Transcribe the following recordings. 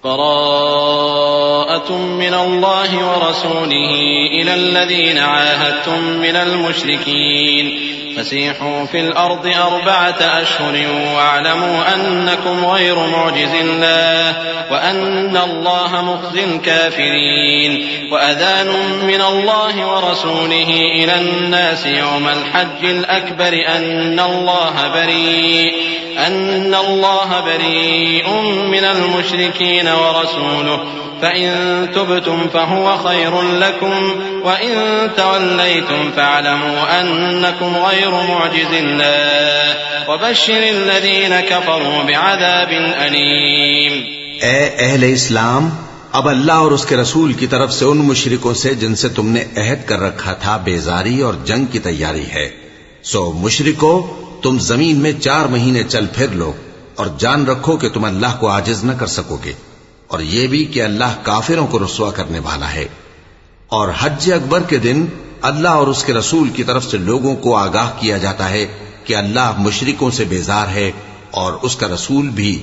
براءة من الله ورسوله إلى الذين عاهدتم من المشركين فسيحوا في الأرض 4 أشهر واعلموا أنكم غير معجز الله وأن الله مخزي الكافرين وأذان من الله ورسوله إلى الناس يوم الحج الأكبر أن الله بريء من المشركين ورسوله فإن تبتم فهو خير لكم وإن توليتم فاعلموا أنكم غير معجز الله وبشر الذين كفروا بعذاب أليم. اے اہل اسلام، اب اللہ اور اس کے رسول کی طرف سے ان مشرکوں سے جن سے تم نے عہد کر رکھا تھا بیزاری اور جنگ کی تیاری ہے. سو مشرکو، تم زمین میں 4 مہینے چل پھر لو اور جان رکھو کہ تم اللہ کو عاجز نہ کر سکو گے، اور یہ بھی کہ اللہ کافروں کو رسوا کرنے والا ہے. اور حج اکبر کے دن اللہ اور اس کے رسول کی طرف سے لوگوں کو آگاہ کیا جاتا ہے کہ اللہ مشرکوں سے بیزار ہے اور اس کا رسول بھی.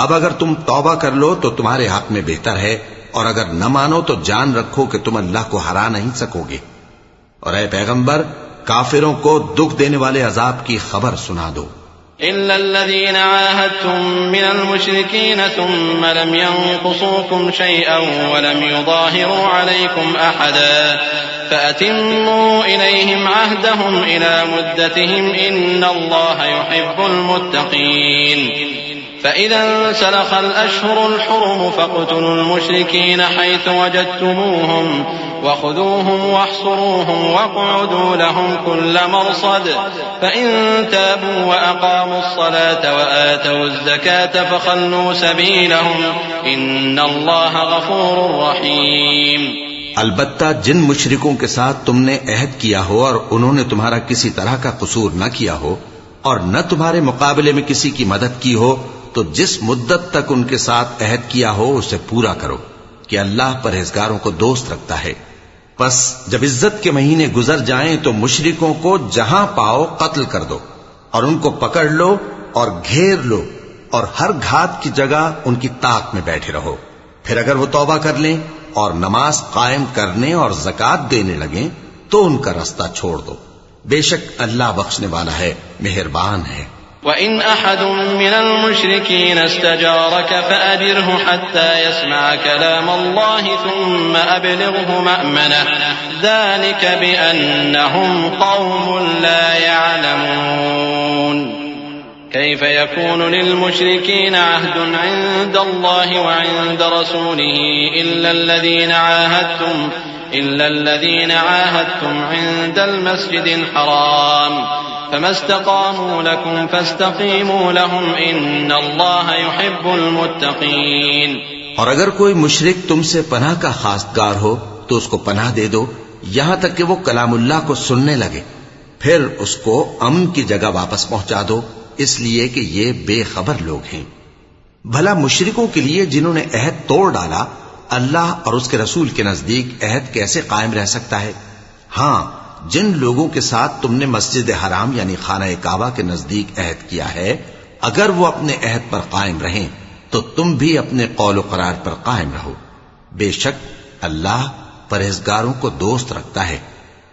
اب اگر تم توبہ کر لو تو تمہارے حق میں بہتر ہے، اور اگر نہ مانو تو جان رکھو کہ تم اللہ کو ہرا نہیں سکو گے. اور اے پیغمبر، کافروں کو دکھ دینے والے عذاب کی خبر سنا دو. إلا الذين عاهدتم من المشركين ثم لم ينقصوكم شيئا ولم يظاهروا عليكم أحدا فأتموا إليهم عهدهم إلى مدتهم إن الله يحب المتقين. فإذا انسلخ الأشهر الحرم فاقتلوا المشركين حيث وجدتموهم وخذوهم واحصروهم واقعدوا لهم كل مرصد فإن تابوا وأقاموا الصلاة وآتوا الزكاة فخلوا سبيلهم إن الله غفور رحيم. البتہ جن مشرکوں کے ساتھ تم نے عہد کیا ہو اور انہوں نے تمہارا کسی طرح کا قصور نہ کیا ہو اور نہ تمہارے مقابلے میں کسی کی مدد کی ہو، تو جس مدت تک ان کے ساتھ عہد کیا ہو اسے پورا کرو کہ اللہ پرہیزگاروں کو دوست رکھتا ہے. پس جب عزت کے مہینے گزر جائیں تو مشرکوں کو جہاں پاؤ قتل کر دو اور ان کو پکڑ لو اور گھیر لو اور ہر گھات کی جگہ ان کی طاق میں بیٹھے رہو. پھر اگر وہ توبہ کر لیں اور نماز قائم کرنے اور زکوٰۃ دینے لگیں تو ان کا رستہ چھوڑ دو. بے شک اللہ بخشنے والا ہے، مہربان ہے. وَإِنْ أَحَدٌ مِّنَ الْمُشْرِكِينَ اسْتَجَارَكَ فَأَجِرْهُ حَتَّى يَسْمَعَ كَلَامَ اللَّهِ ثُمَّ أَبْلِغْهُ مَأْمَنَهُ ذَلِكَ بِأَنَّهُمْ قَوْمٌ لَّا يَعْلَمُونَ. كيف يكون للمشركين عهد عند الله وعند رسوله إلا الذين عاهدتم عند المسجد الحرام فما استقاموا لكم فاستقيموا لهم إن الله يحب المتقين. اور اگر کوئی مشرک تم سے پناہ کا خواستگار ہو تو اس کو پناہ دے دو یہاں تک کہ وہ کلام اللہ کو سننے لگے، پھر اس کو امن کی جگہ واپس پہنچا دو، اس لیے کہ یہ بے خبر لوگ ہیں. بھلا مشرکوں کے لیے جنہوں نے عہد توڑ ڈالا اللہ اور اس کے رسول کے نزدیک عہد کیسے قائم رہ سکتا ہے؟ ہاں، جن لوگوں کے ساتھ تم نے مسجد حرام یعنی خانہ کعبہ کے نزدیک عہد کیا ہے، اگر وہ اپنے عہد پر قائم رہیں تو تم بھی اپنے قول و قرار پر قائم رہو. بے شک اللہ پرہیزگاروں کو دوست رکھتا ہے.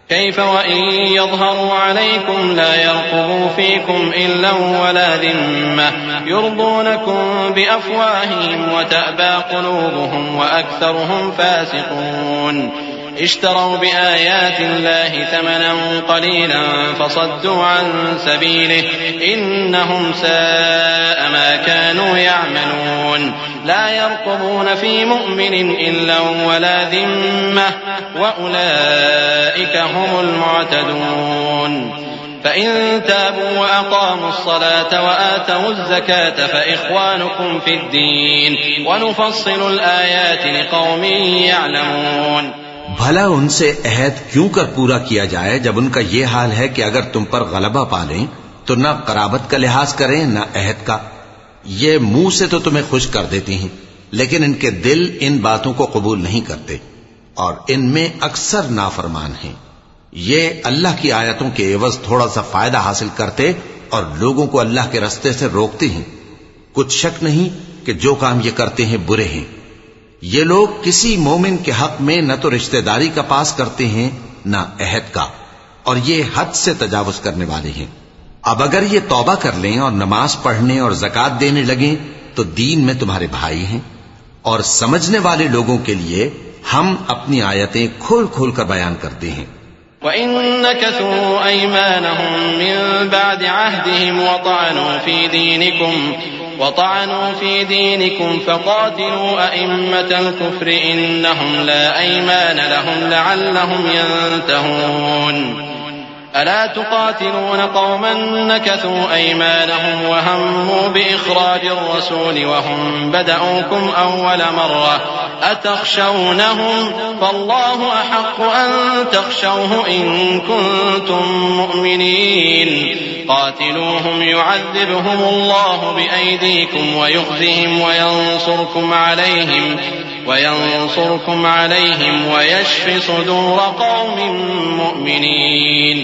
كيف وإن يظهروا عليكم لا يرقبوا فيكم إلا ولا ذمة يرضونكم بأفواههم وتأبى قلوبهم وأكثرهم فاسقون. اشتروا بآيات الله ثمنا قليلا فصدوا عن سبيله إنهم ساء ما كانوا يعملون. لا يرقبون في مؤمن إلا ولا ذمة وأولئك هم المعتدون. فإن تابوا وأقاموا الصلاة وآتوا الزكاة فإخوانكم في الدين ونفصل الآيات لقوم يعلمون. بھلا ان سے عہد کیوں کر پورا کیا جائے جب ان کا یہ حال ہے کہ اگر تم پر غلبہ پالیں تو نہ قرابت کا لحاظ کریں نہ عہد کا. یہ منہ سے تو تمہیں خوش کر دیتی ہیں لیکن ان کے دل ان باتوں کو قبول نہیں کرتے اور ان میں اکثر نافرمان ہیں. یہ اللہ کی آیتوں کے عوض تھوڑا سا فائدہ حاصل کرتے اور لوگوں کو اللہ کے رستے سے روکتے ہیں. کچھ شک نہیں کہ جو کام یہ کرتے ہیں برے ہیں یہ لوگ کسی مومن کے حق میں نہ تو رشتہ داری کا پاس کرتے ہیں نہ عہد کا، اور یہ حد سے تجاوز کرنے والے ہیں۔ اب اگر یہ توبہ کر لیں اور نماز پڑھنے اور زکوٰۃ دینے لگیں تو دین میں تمہارے بھائی ہیں، اور سمجھنے والے لوگوں کے لیے ہم اپنی آیتیں کھول کھول کر بیان کرتے ہیں۔ وَإِن نَكَثُوا أَيْمَانَهُم مِّن بَعْدِ عَهْدِهِمْ وطعنوا في دينكم فقاتلوا أئمة الكفر إنهم لا أيمان لهم لعلهم ينتهون ألا تقاتلون قوما نكثوا أيمانهم وهموا بإخراج الرسول وهم بدأوكم أول مرة أتخشونهم فالله أحق أن تخشوه إن كنتم مؤمنين قاتلوهم يعذبهم الله بأيديكم ويخزهم وينصركم عليهم ويشف صدور قوم مؤمنين۔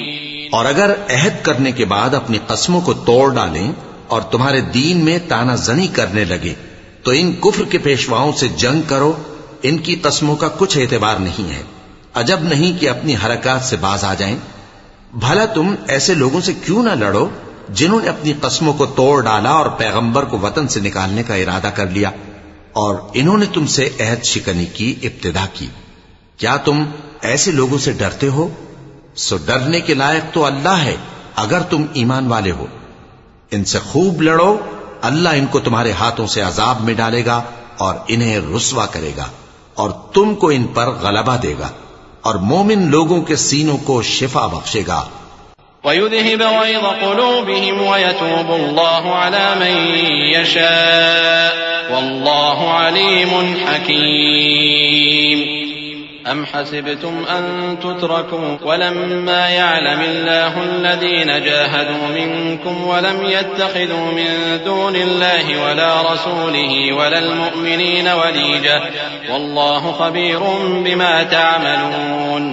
اور اگر عہد کرنے کے بعد اپنی قسموں کو توڑ ڈالیں اور تمہارے دین میں تانا زنی کرنے لگے تو ان کفر کے پیشواؤں سے جنگ کرو، ان کی قسموں کا کچھ اعتبار نہیں ہے، عجب نہیں کہ اپنی حرکات سے باز آ جائیں۔ بھلا تم ایسے لوگوں سے کیوں نہ لڑو جنہوں نے اپنی قسموں کو توڑ ڈالا اور پیغمبر کو وطن سے نکالنے کا ارادہ کر لیا، اور انہوں نے تم سے عہد شکنی کی ابتدا کی۔ کیا تم ایسے لوگوں سے ڈرتے ہو؟ سو ڈرنے کے لائق تو اللہ ہے اگر تم ایمان والے ہو۔ ان سے خوب لڑو، اللہ ان کو تمہارے ہاتھوں سے عذاب میں ڈالے گا اور انہیں رسوا کرے گا، اور تم کو ان پر غلبہ دے گا، اور مومن لوگوں کے سینوں کو شفا بخشے گا۔ وَيُذْهِبَ غَيْظَ قُلُوبِهِمْ وَيَتُوبُ اللَّهُ عَلَى مَن يَشَاءُ وَاللَّهُ عَلِيمٌ حَكِيمٌ۔ أَمْ حَسِبْتُمْ أَن تُتْرَكُوا وَلَمَّا يَعْلَمِ اللَّهُ الَّذِينَ جَاهَدُوا مِنكُمْ وَلَمْ يَتَّخِذُوا مِن دُونِ اللَّهِ وَلَا رَسُولِهِ وَلَا الْمُؤْمِنِينَ وَلِيجَةً وَاللَّهُ خَبِيرٌ بِمَا تَعْمَلُونَ۔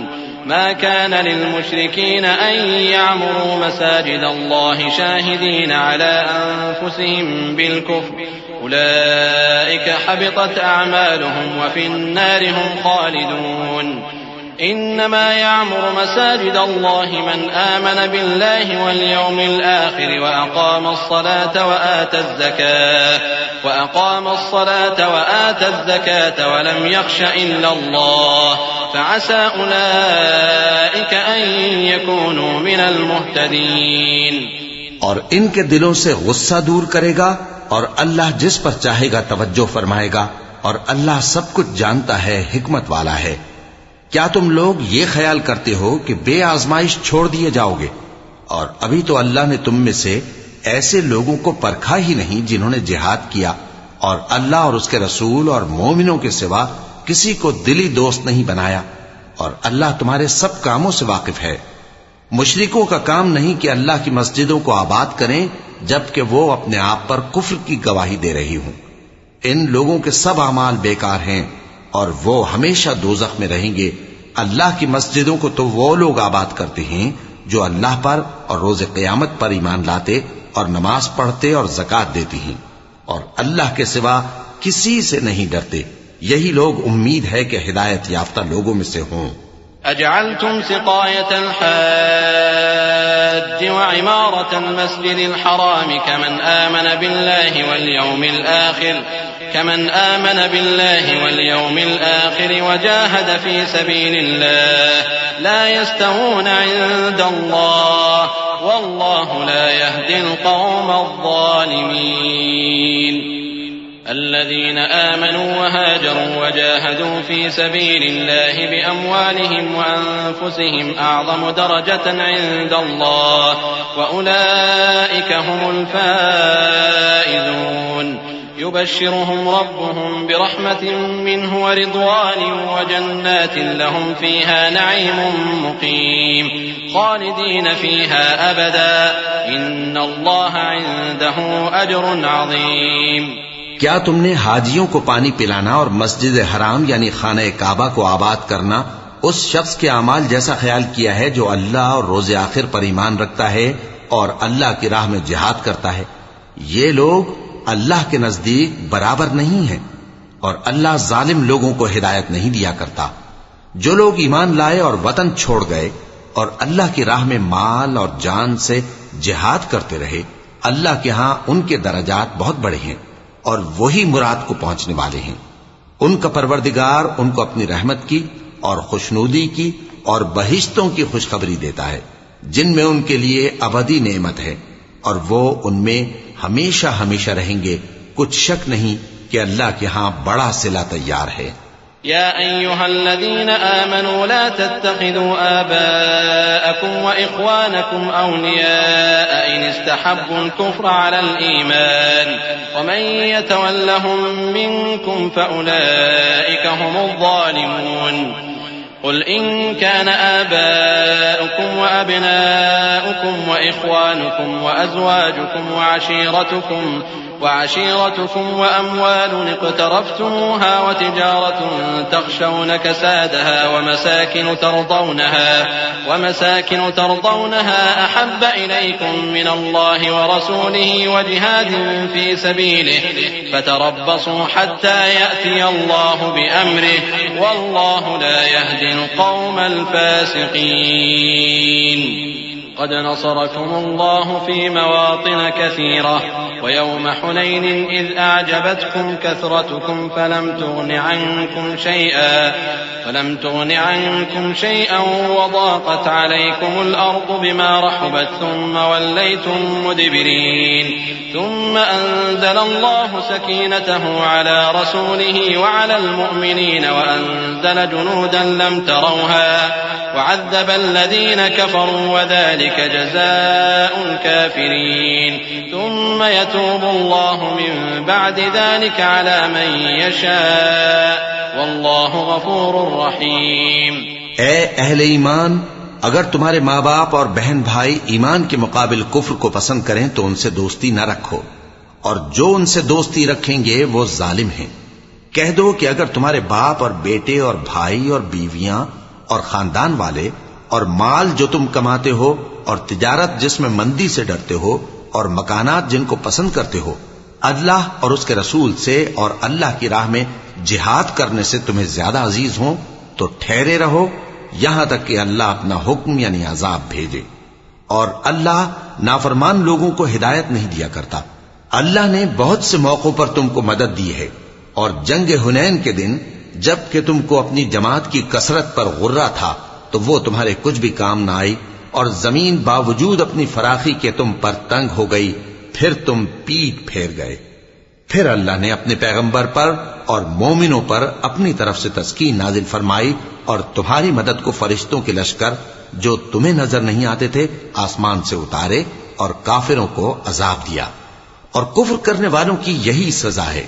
ما كان للمشركين أن يعمروا مساجد الله شاهدين على أنفسهم بالكفر أولئك حبطت أعمالهم وفي النار هم خالدون۔ إنما يعمر مساجد الله من آمن بالله واليوم الآخر وأقام الصلاة وآتى الزكاة ولم يخش إلا الله فعسى أولئك أن يكونوا من المهتدين۔ اور ان کے دلوں سے غصہ دور کرے گا اور اللہ جس پر چاہے گا توجہ فرمائے گا، اور اللہ سب کچھ جانتا ہے، حکمت والا ہے۔ کیا تم لوگ یہ خیال کرتے ہو کہ بے آزمائش چھوڑ دیے جاؤ گے؟ اور ابھی تو اللہ نے تم میں سے ایسے لوگوں کو پرکھا ہی نہیں جنہوں نے جہاد کیا، اور اللہ اور اس کے رسول اور مومنوں کے سوا کسی کو دلی دوست نہیں بنایا، اور اللہ تمہارے سب کاموں سے واقف ہے۔ مشرکوں کا کام نہیں کہ اللہ کی مسجدوں کو آباد کریں جبکہ وہ اپنے آپ پر کفر کی گواہی دے رہی ہوں۔ ان لوگوں کے سب اعمال بیکار ہیں اور وہ ہمیشہ دوزخ میں رہیں گے۔ اللہ کی مسجدوں کو تو وہ لوگ آباد کرتے ہیں جو اللہ پر اور روز قیامت پر ایمان لاتے اور نماز پڑھتے اور زکوٰۃ دیتی ہیں، اور اللہ کے سوا کسی سے نہیں ڈرتے۔ یہی لوگ امید ہے کہ ہدایت یافتہ لوگوں میں سے ہوں۔ أجعلتم سقاية الحاج وعمارة المسجد الحرام كمن آمن بالله واليوم الآخر وجاهد في سبيل الله لا يستوون عند الله والله لا يهدي القوم الظالمين۔ الذين آمنوا وهاجروا وجاهدوا في سبيل الله بأموالهم وأنفسهم أعظم درجة عند الله وأولئك هم الفائزون۔ يبشرهم ربهم برحمة منه ورضوان وجنات لهم فيها نعيم مقيم خالدين فيها أبدا إن الله عنده أجر عظيم۔ کیا تم نے حاجیوں کو پانی پلانا اور مسجد حرام یعنی خانہ کعبہ کو آباد کرنا اس شخص کے اعمال جیسا خیال کیا ہے جو اللہ اور روز آخر پر ایمان رکھتا ہے اور اللہ کی راہ میں جہاد کرتا ہے؟ یہ لوگ اللہ کے نزدیک برابر نہیں ہیں۔ اور اللہ ظالم لوگوں کو ہدایت نہیں دیا کرتا۔ جو لوگ ایمان لائے اور وطن چھوڑ گئے اور اللہ کی راہ میں مال اور جان سے جہاد کرتے رہے، اللہ کے ہاں ان کے درجات بہت بڑے ہیں اور وہی مراد کو پہنچنے والے ہیں۔ ان کا پروردگار ان کو اپنی رحمت کی اور خوشنودی کی اور بہشتوں کی خوشخبری دیتا ہے جن میں ان کے لیے ابدی نعمت ہے، اور وہ ان میں ہمیشہ ہمیشہ رہیں گے۔ کچھ شک نہیں کہ اللہ کے ہاں بڑا صلہ تیار ہے۔ يا أيها الذين آمنوا لا تتخذوا آباءكم وإخوانكم أولياء إن استحبوا الكفر على الإيمان ومن يتولهم منكم فأولئك هم الظالمون قل إن كان آباؤكم وأبناؤكم وإخوانكم وأزواجكم وعشيرتكم وأموال اقترفتموها وتجارة تخشون كسادها ومساكن ترضونها أحب إليكم من الله ورسوله وجهاد في سبيله فتربصوا حتى يأتي الله بأمره والله لا يهدي القوم الفاسقين قد نصركم الله في مواطن كثيرة ويوم حنين إذ أعجبتكم كثرتكم فلم تغن عنكم شيئا وضاقت عليكم الأرض بما رحبت ثم وليتم مدبرين ثم أنزل الله سكينته على رسوله وعلى المؤمنين وأنزل جنودا لم تروها وعذب الذين كفروا وذلك جزاء الكافرين ثم يتوب الله من بعد ذلك على من يشاء والله غفور رحیم۔ اے اہل ایمان، اگر تمہارے ماں باپ اور بہن بھائی ایمان کے مقابل کفر کو پسند کریں تو ان سے دوستی نہ رکھو، اور جو ان سے دوستی رکھیں گے وہ ظالم ہیں۔ کہہ دو کہ اگر تمہارے باپ اور بیٹے اور بھائی اور بیویاں اور خاندان والے اور مال جو تم کماتے ہو اور تجارت جس میں مندی سے ڈرتے ہو اور مکانات جن کو پسند کرتے ہو اللہ اور اس کے رسول سے اور اللہ کی راہ میں جہاد کرنے سے تمہیں زیادہ عزیز ہوں تو ٹھہرے رہو یہاں تک کہ اللہ اپنا حکم یعنی عذاب بھیجے، اور اللہ نافرمان لوگوں کو ہدایت نہیں دیا کرتا۔ اللہ نے بہت سے موقعوں پر تم کو مدد دی ہے، اور جنگ حنین کے دن جب کہ تم کو اپنی جماعت کی کثرت پر غرہ تھا تو وہ تمہارے کچھ بھی کام نہ آئی، اور زمین باوجود اپنی فراخی کے تم پر تنگ ہو گئی، پھر تم پیٹ پھیر گئے۔ پھر اللہ نے اپنے پیغمبر پر اور مومنوں پر اپنی طرف سے تسکین نازل فرمائی اور تمہاری مدد کو فرشتوں کے لشکر جو تمہیں نظر نہیں آتے تھے آسمان سے اتارے اور کافروں کو عذاب دیا، اور کفر کرنے والوں کی یہی سزا ہے۔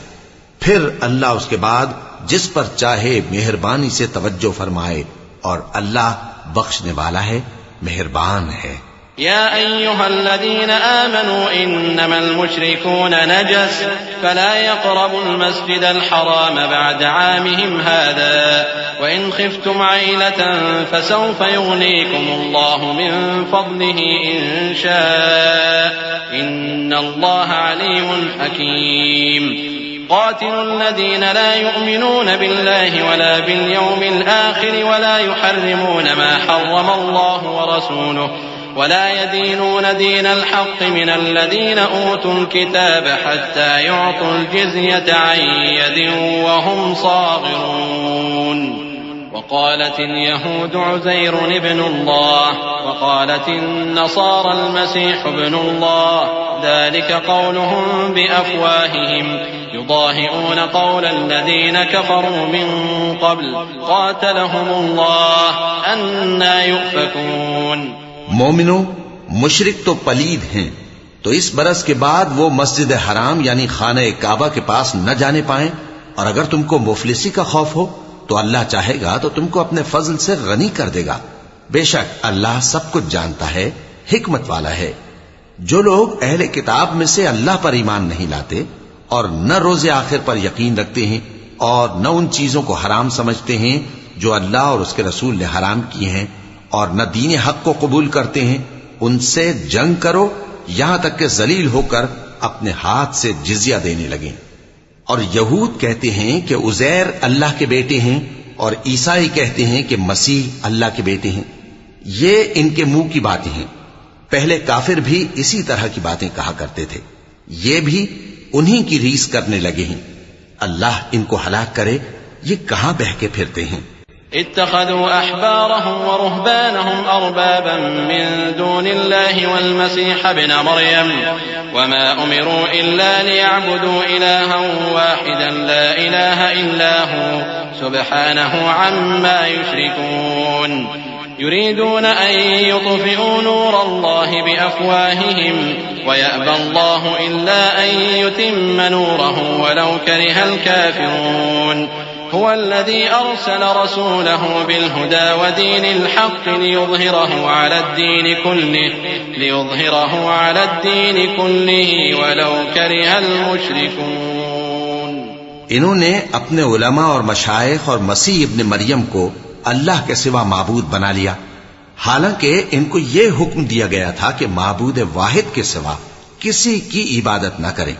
پھر اللہ اس کے بعد جس پر چاہے مہربانی سے توجہ فرمائے، اور اللہ بخشنے والا ہے، مہربان ہے۔ يا أيها الذين آمنوا إنما المشركون نجس فلا يقربوا المسجد الحرام بعد عامهم هذا وإن خفتم عيلة فسوف يغنيكم الله من فضله إن شاء إن الله عليم حكيم قاتلوا الذين لا يؤمنون بالله ولا باليوم الآخر ولا يحرمون ما حرم الله ورسوله ولا يدينون دين الحق من الذين أوتوا الكتاب حتى يعطوا الجزية عن يد وهم صاغرون وقالت اليهود عزير ابن الله وقالت النصارى المسيح ابن الله ذلك قولهم بأفواههم يضاهئون قول الذين كفروا من قبل قاتلهم الله أنى يؤفكون۔ مومنو، مشرک تو پلید ہیں، تو اس برس کے بعد وہ مسجد حرام یعنی خانہ کعبہ کے پاس نہ جانے پائیں، اور اگر تم کو مفلسی کا خوف ہو تو اللہ چاہے گا تو تم کو اپنے فضل سے غنی کر دے گا۔ بے شک اللہ سب کچھ جانتا ہے، حکمت والا ہے۔ جو لوگ اہل کتاب میں سے اللہ پر ایمان نہیں لاتے اور نہ روز آخر پر یقین رکھتے ہیں اور نہ ان چیزوں کو حرام سمجھتے ہیں جو اللہ اور اس کے رسول نے حرام کیے ہیں اور نہ دین حق کو قبول کرتے ہیں، ان سے جنگ کرو یہاں تک کہ ذلیل ہو کر اپنے ہاتھ سے جزیہ دینے لگیں، اور یہود کہتے ہیں کہ عزیر اللہ کے بیٹے ہیں، اور عیسائی کہتے ہیں کہ مسیح اللہ کے بیٹے ہیں۔ یہ ان کے منہ کی باتیں ہیں۔ پہلے کافر بھی اسی طرح کی باتیں کہا کرتے تھے، یہ بھی انہی کی ریس کرنے لگے ہیں۔ اللہ ان کو ہلاک کرے، یہ کہاں بہہ کے پھرتے ہیں۔ اتخذوا احبارهم ورهبانهم اربابا من دون الله والمسيح ابن مريم وما امروا الا ليعبدوا الها واحدا لا اله الا هو سبحانه عما يشركون يريدون ان يطفئوا نور الله بافواههم ويأبى الله الا ان يتم نوره ولو كره الكافرون هو الذي أرسل رسوله بالهدى ودين الحق ليظهره على الدين كله ولو كره المشركون۔ انہوں نے اپنے علماء اور مشائخ اور مسیح ابن مریم کو اللہ کے سوا معبود بنا لیا، حالانکہ ان کو یہ حکم دیا گیا تھا کہ معبود واحد کے سوا کسی کی عبادت نہ کریں،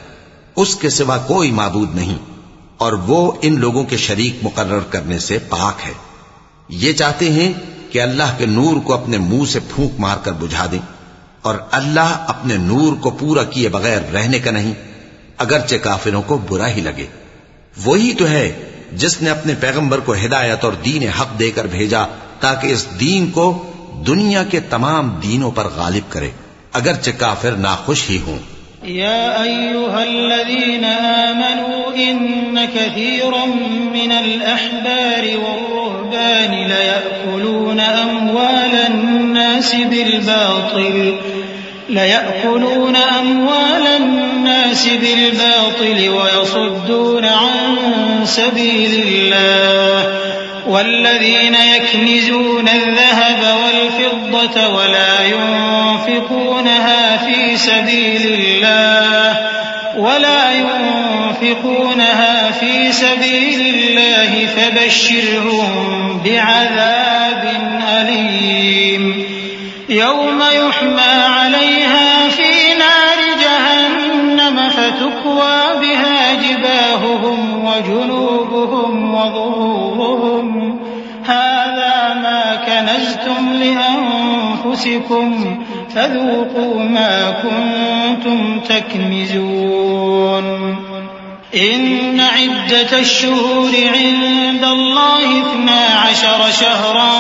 اس کے سوا کوئی معبود نہیں، اور وہ ان لوگوں کے شریک مقرر کرنے سے پاک ہے۔ یہ چاہتے ہیں کہ اللہ کے نور کو اپنے منہ سے پھونک مار کر بجھا دیں، اور اللہ اپنے نور کو پورا کیے بغیر رہنے کا نہیں، اگرچہ کافروں کو برا ہی لگے۔ وہی تو ہے جس نے اپنے پیغمبر کو ہدایت اور دین حق دے کر بھیجا تاکہ اس دین کو دنیا کے تمام دینوں پر غالب کرے، اگرچہ کافر ناخوش ہی ہوں۔ يا أيها الذين آمنوا إن كثيرا من الأحبار والرهبان ليأكلون أموال الناس بالباطل ويصدون عن سبيل الله والذين يكنزون الذهب والفضة ولا ينفقونها في سبيل الله فبشرهم بعذاب أليم يوم يحمى عليها في نار جهنم فتكوى بها جباههم وجنوبهم وظهورهم هذا ما كنزتم لأنفسكم فذوقوا ما كنتم تكنزون إن عدة الشهور عند الله 12 شهرا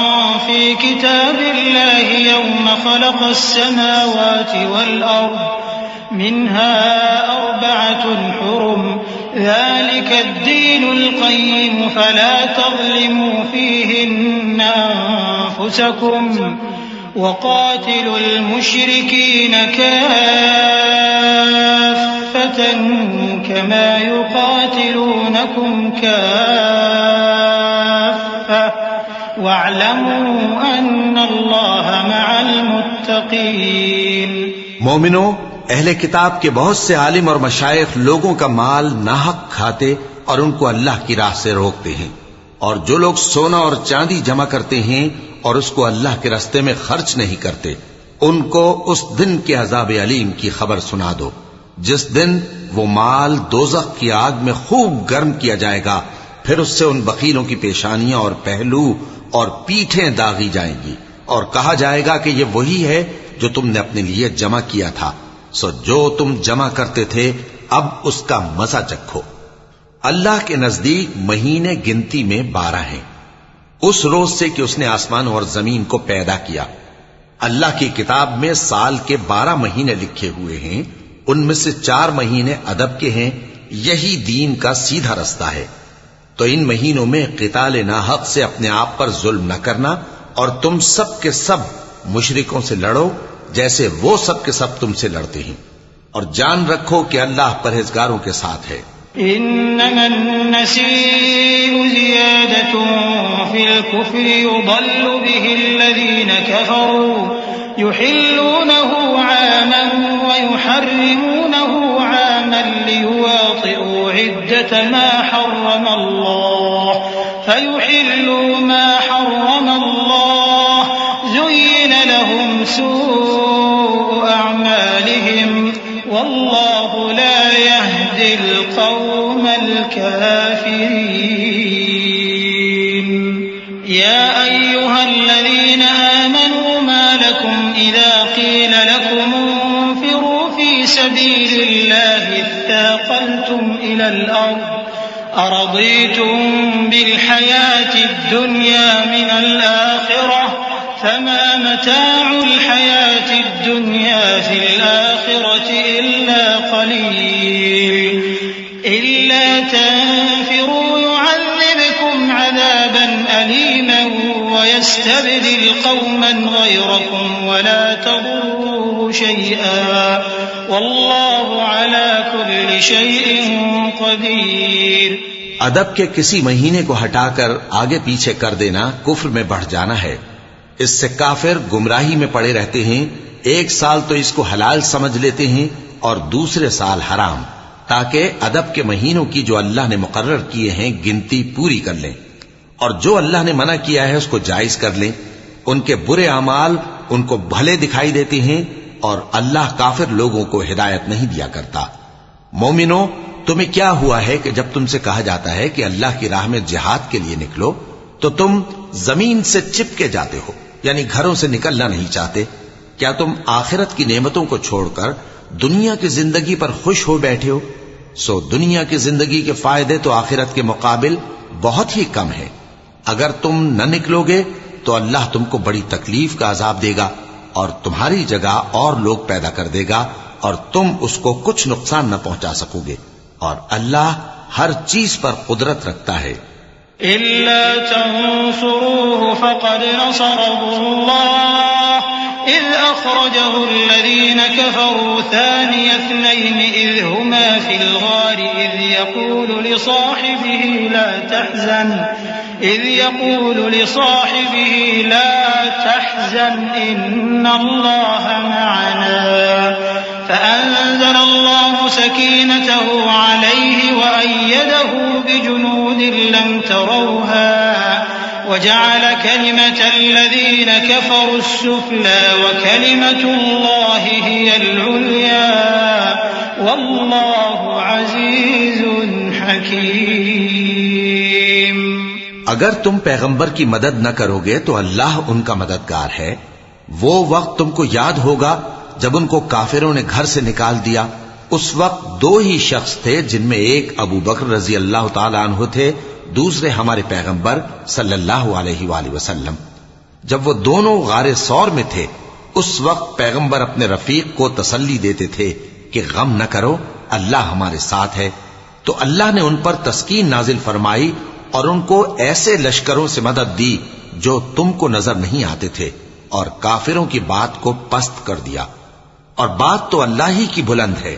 في كتاب الله يوم خلق السماوات والأرض منها 4 حرم ذلك الدين القيم فلا تظلموا فيهن أنفسكم وقاتلوا المشركين كافة كما يقاتلونكم كافة واعلموا أن الله مع المتقين۔ مومنو، اہل کتاب کے بہت سے عالم اور مشائخ لوگوں کا مال ناحق کھاتے اور ان کو اللہ کی راہ سے روکتے ہیں، اور جو لوگ سونا اور چاندی جمع کرتے ہیں اور اس کو اللہ کے راستے میں خرچ نہیں کرتے، ان کو اس دن کے عذاب علیم کی خبر سنا دو، جس دن وہ مال دوزخ کی آگ میں خوب گرم کیا جائے گا، پھر اس سے ان بخیلوں کی پیشانیاں اور پہلو اور پیٹھیں داغی جائیں گی، اور کہا جائے گا کہ یہ وہی ہے جو تم نے اپنے لیے جمع کیا تھا، سو جو تم جمع کرتے تھے اب اس کا مزہ چکھو۔ اللہ کے نزدیک مہینے گنتی میں 12 ہیں، اس روز سے کہ اس نے آسمان اور زمین کو پیدا کیا۔ اللہ کی کتاب میں سال کے 12 مہینے لکھے ہوئے ہیں، ان میں سے 4 مہینے ادب کے ہیں، یہی دین کا سیدھا رستہ ہے۔ تو ان مہینوں میں قتال ناحق سے اپنے آپ پر ظلم نہ کرنا، اور تم سب کے سب مشرکوں سے لڑو جیسے وہ سب کے سب تم سے لڑتے ہیں، اور جان رکھو کہ اللہ پرہیزگاروں کے ساتھ ہے۔ إنما النسيء زيادة في الكفر يضل به الذين كفروا يحلونه عاما ويحرمونه عاما ليواطئوا عدة ما حرم الله فيحلوا ما حرم الله زين لهم سوء أعمالهم والله لا يهدي القوم الكافرين۔ يا أيها الذين آمنوا ما لكم إذا قيل لكم انفروا في سبيل الله اثاقلتم إلى الأرض أرضيتم بالحياة الدنيا من الآخرة فما متاع الحياة الدنيا في الآخرة إلا قليل إلا تنفروا يعذبكم عذابا أليما ويستبدل قوما غيركم ولا تضروه شيئا والله على كل شيء قدير. ادب کے کسی مہینے کو ہٹا کر آگے پیچھے کر دینا کفر میں بڑھ جانا ہے. اس سے کافر گمراہی میں پڑے رہتے ہیں. ایک سال تو اس کو حلال سمجھ لیتے ہیں اور دوسرے سال حرام، تاکہ ادب کے مہینوں کی جو اللہ نے مقرر کیے ہیں گنتی پوری کر لیں، اور جو اللہ نے منع کیا ہے اس کو جائز کر لیں. ان کے برے اعمال ان کو بھلے دکھائی دیتے ہیں اور اللہ کافر لوگوں کو ہدایت نہیں دیا کرتا. مومنو، تمہیں کیا ہوا ہے کہ جب تم سے کہا جاتا ہے کہ اللہ کی راہ میں جہاد کے لیے نکلو تو تم زمین سے چپکے جاتے ہو، یعنی گھروں سے نکلنا نہیں چاہتے؟ کیا تم آخرت کی نعمتوں کو چھوڑ کر دنیا کی زندگی پر خوش ہو بیٹھے ہو؟ سو دنیا کی زندگی کے فائدے تو آخرت کے مقابل بہت ہی کم ہے. اگر تم نہ نکلو گے تو اللہ تم کو بڑی تکلیف کا عذاب دے گا اور تمہاری جگہ اور لوگ پیدا کر دے گا اور تم اس کو کچھ نقصان نہ پہنچا سکو گے، اور اللہ ہر چیز پر قدرت رکھتا ہے. إلا تنصروه فقد نصره الله إذ أخرجه الذين كفروا ثاني اثنين إذ هما في الغار إذ يقول لصاحبه لا تحزن إن الله معنا فأنزل الله سكينته عليه وأيده بجنود لم تروها وجعل كلمة الذين كفروا السفلى وكلمة الله هي العليا والله عزيز حكيم. اگر تم پیغمبر کی مدد نہ کرو گے تو اللہ ان کا مددگار ہے. وہ وقت تم کو یاد ہوگا جب ان کو کافروں نے گھر سے نکال دیا. اس وقت دو ہی شخص تھے، جن میں ایک ابو بکر رضی اللہ تعالی عنہ تھے، دوسرے ہمارے پیغمبر صلی اللہ علیہ وآلہ وسلم. جب وہ دونوں غار ثور میں تھے اس وقت پیغمبر اپنے رفیق کو تسلی دیتے تھے کہ غم نہ کرو، اللہ ہمارے ساتھ ہے. تو اللہ نے ان پر تسکین نازل فرمائی اور ان کو ایسے لشکروں سے مدد دی جو تم کو نظر نہیں آتے تھے، اور کافروں کی بات کو پست کر دیا. اور بات تو اللہ ہی کی بلند ہے،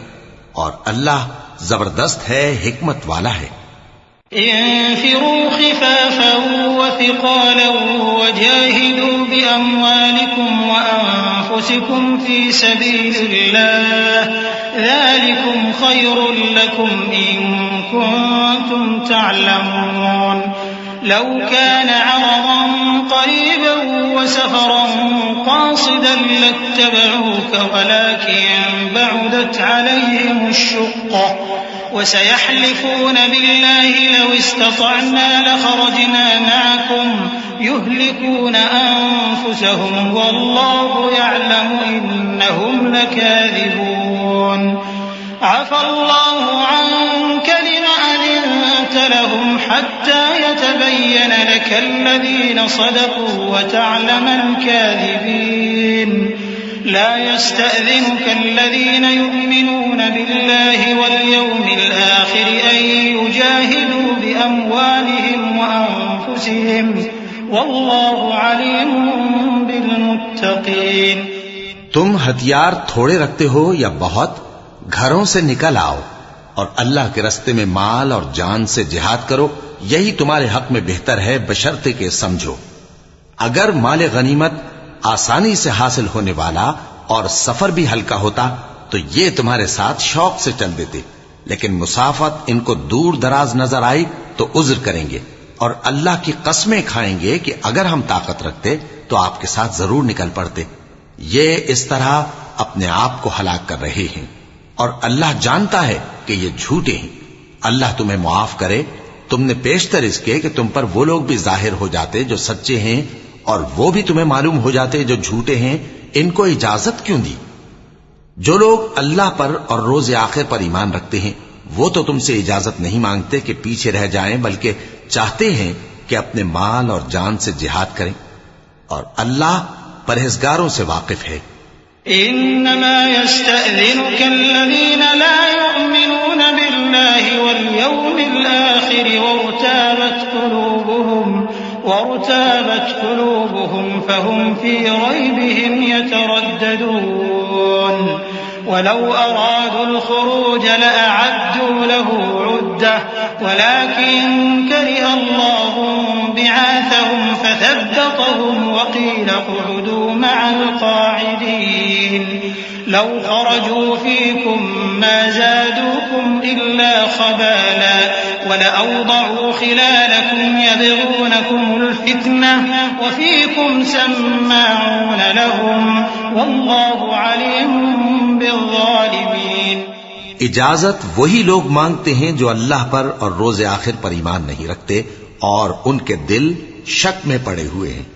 اور اللہ زبردست ہے، حکمت والا ہے. انفروا خفافا وثقالا وجاهدوا بأموالكم وأنفسكم في سبيل الله ذلكم خير لكم إن كنتم تعلمون. لو كان عرضا قريبا وسفرا قاصدا لاتبعوك ولكن بعدت عليهم الشقة وسيحلفون بالله لو استطعنا لخرجنا معكم يهلكون أنفسهم والله يعلم إنهم لكاذبون. عفى الله عنك لما أذنت لهم حتى يتبين لك الذين صدقوا وتعلم الكاذبين. لا يستأذنك الذين يؤمنون بالله واليوم الآخر أن يجاهدوا بأموالهم وأنفسهم والله عليم بالمتقين. تم ہتھیار تھوڑے رکھتے ہو یا بہت، گھروں سے نکل آؤ اور اللہ کے راستے میں مال اور جان سے جہاد کرو، یہی تمہارے حق میں بہتر ہے، بشرطے کہ سمجھو. اگر مال غنیمت آسانی سے حاصل ہونے والا اور سفر بھی ہلکا ہوتا تو یہ تمہارے ساتھ شوق سے چل دیتے، لیکن مسافت ان کو دور دراز نظر آئی تو عذر کریں گے اور اللہ کی قسمیں کھائیں گے کہ اگر ہم طاقت رکھتے تو آپ کے ساتھ ضرور نکل پڑتے. یہ اس طرح اپنے آپ کو ہلاک کر رہے ہیں اور اللہ جانتا ہے کہ یہ جھوٹے ہیں. اللہ تمہیں معاف کرے، تم نے پیشتر اس کے کہ تم پر وہ لوگ بھی ظاہر ہو جاتے جو سچے ہیں اور وہ بھی تمہیں معلوم ہو جاتے جو جھوٹے ہیں، ان کو اجازت کیوں دی؟ جو لوگ اللہ پر اور روز آخر پر ایمان رکھتے ہیں وہ تو تم سے اجازت نہیں مانگتے کہ پیچھے رہ جائیں، بلکہ چاہتے ہیں کہ اپنے مال اور جان سے جہاد کریں، اور اللہ پرہیزگاروں سے واقف ہے۔ انما يستأذنك الذين لا يؤمنون بالله واليوم الآخر وارتابت قلوبهم فهم في ريبهم يترددون ولو أرادوا الخروج لأعدوا له عدة ولكن كره الله بعاثهم فثبطهم وقيل اقعدوا مع القاعدين لو خرجوا فيكم ما زادوكم إلا خبالا ولأوضعوا خلالكم يبغونكم الفتنة وفيكم سماعون لهم والله عليم بالظالمين۔ اجازت وہی لوگ مانگتے ہیں جو اللہ پر اور روز آخر پر ایمان نہیں رکھتے اور ان کے دل شک میں پڑے ہوئے ہیں،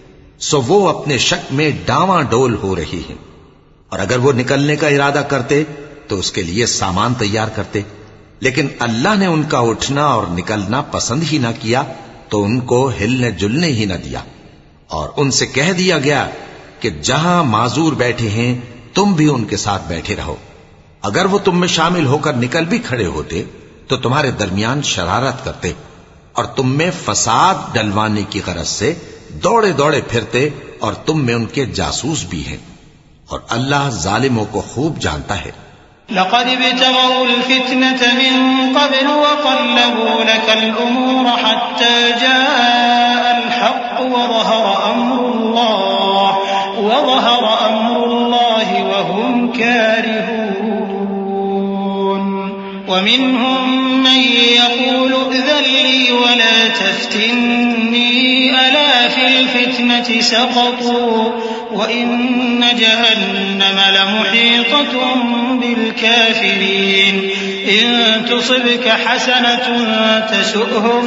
سو وہ اپنے شک میں ڈاواں ڈول ہو رہی ہیں، اور اگر وہ نکلنے کا ارادہ کرتے تو اس کے لیے سامان تیار کرتے، لیکن اللہ نے ان کا اٹھنا اور نکلنا پسند ہی نہ کیا تو ان کو ہلنے جلنے ہی نہ دیا، اور ان سے کہہ دیا گیا کہ جہاں معذور بیٹھے ہیں تم بھی ان کے ساتھ بیٹھے رہو۔ اگر وہ تم میں شامل ہو کر نکل بھی کھڑے ہوتے تو تمہارے درمیان شرارت کرتے اور تم میں فساد ڈلوانے کی غرض سے دوڑے دوڑے پھرتے، اور تم میں ان کے جاسوس بھی ہیں، اور اللہ ظالموں کو خوب جانتا ہے۔ لقد ابتغوا الفتنة من قبل وقلبوا لك الأمور حتى جاء الحق وظهر أمر الله وهم كارهون ومنهم من يقول ائذن لي ولا تفتني ألا في الفتنة سقطوا وإن جهنم لمحيطة بالكافرين إن تصبك حسنة تسؤهم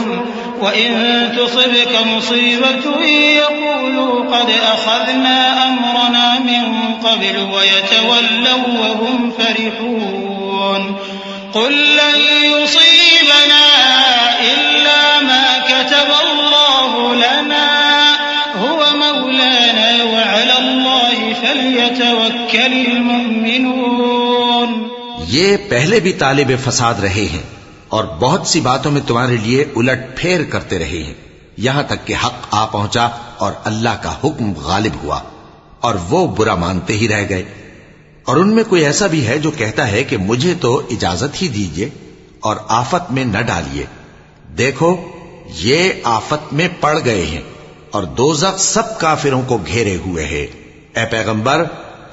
وإن تصبك مصيبة يقولوا قد أخذنا أمرنا من قبل ويتولوا وهم فرحون قل لن يصيبنا إلا ما كتب الله لنا هو مولانا وعلى الله فليتوكل المؤمنون۔ یہ پہلے بھی طالب فساد رہے ہیں اور بہت سی باتوں میں تمہارے لیے الٹ پھیر کرتے رہے ہیں، یہاں تک کہ حق آ پہنچا اور اللہ کا حکم غالب ہوا، اور وہ برا مانتے ہی رہ گئے۔ اور ان میں کوئی ایسا بھی ہے جو کہتا ہے کہ مجھے تو اجازت ہی دیجئے اور آفت میں نہ ڈالیے۔ دیکھو یہ آفت میں پڑ گئے ہیں اور دوزخ سب کافروں کو گھیرے ہوئے ہے۔ اے پیغمبر،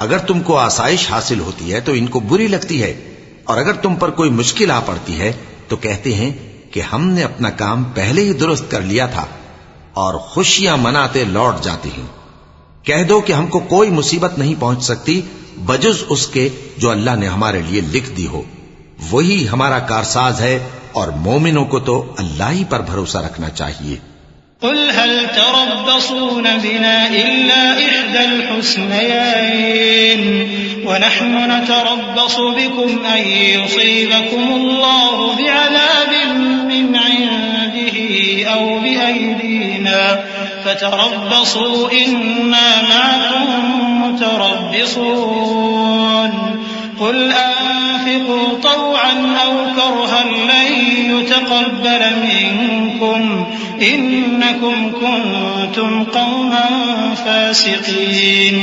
اگر تم کو آسائش حاصل ہوتی ہے تو ان کو بری لگتی ہے، اور اگر تم پر کوئی مشکل آ پڑتی ہے تو کہتے ہیں کہ ہم نے اپنا کام پہلے ہی درست کر لیا تھا، اور خوشیاں مناتے لوٹ جاتے ہیں۔ کہہ دو کہ ہم کو کوئی مصیبت نہیں پہنچ سکتی بجز اس کے جو اللہ نے ہمارے لیے لکھ دی ہو، وہی ہمارا کارساز ہے، اور مومنوں کو تو اللہ ہی پر بھروسہ رکھنا چاہیے۔ قل هل تربصون بنا إلا إحدى الحسنيين ونحن نتربص بكم أن يصيبكم الله بعذاب من عنده أو بأيدينا فتربصوا إنا معكم متربصون قل أنفقوا طوعا أو كرها لن يتقبل منكم إنكم كنتم قوما فاسقين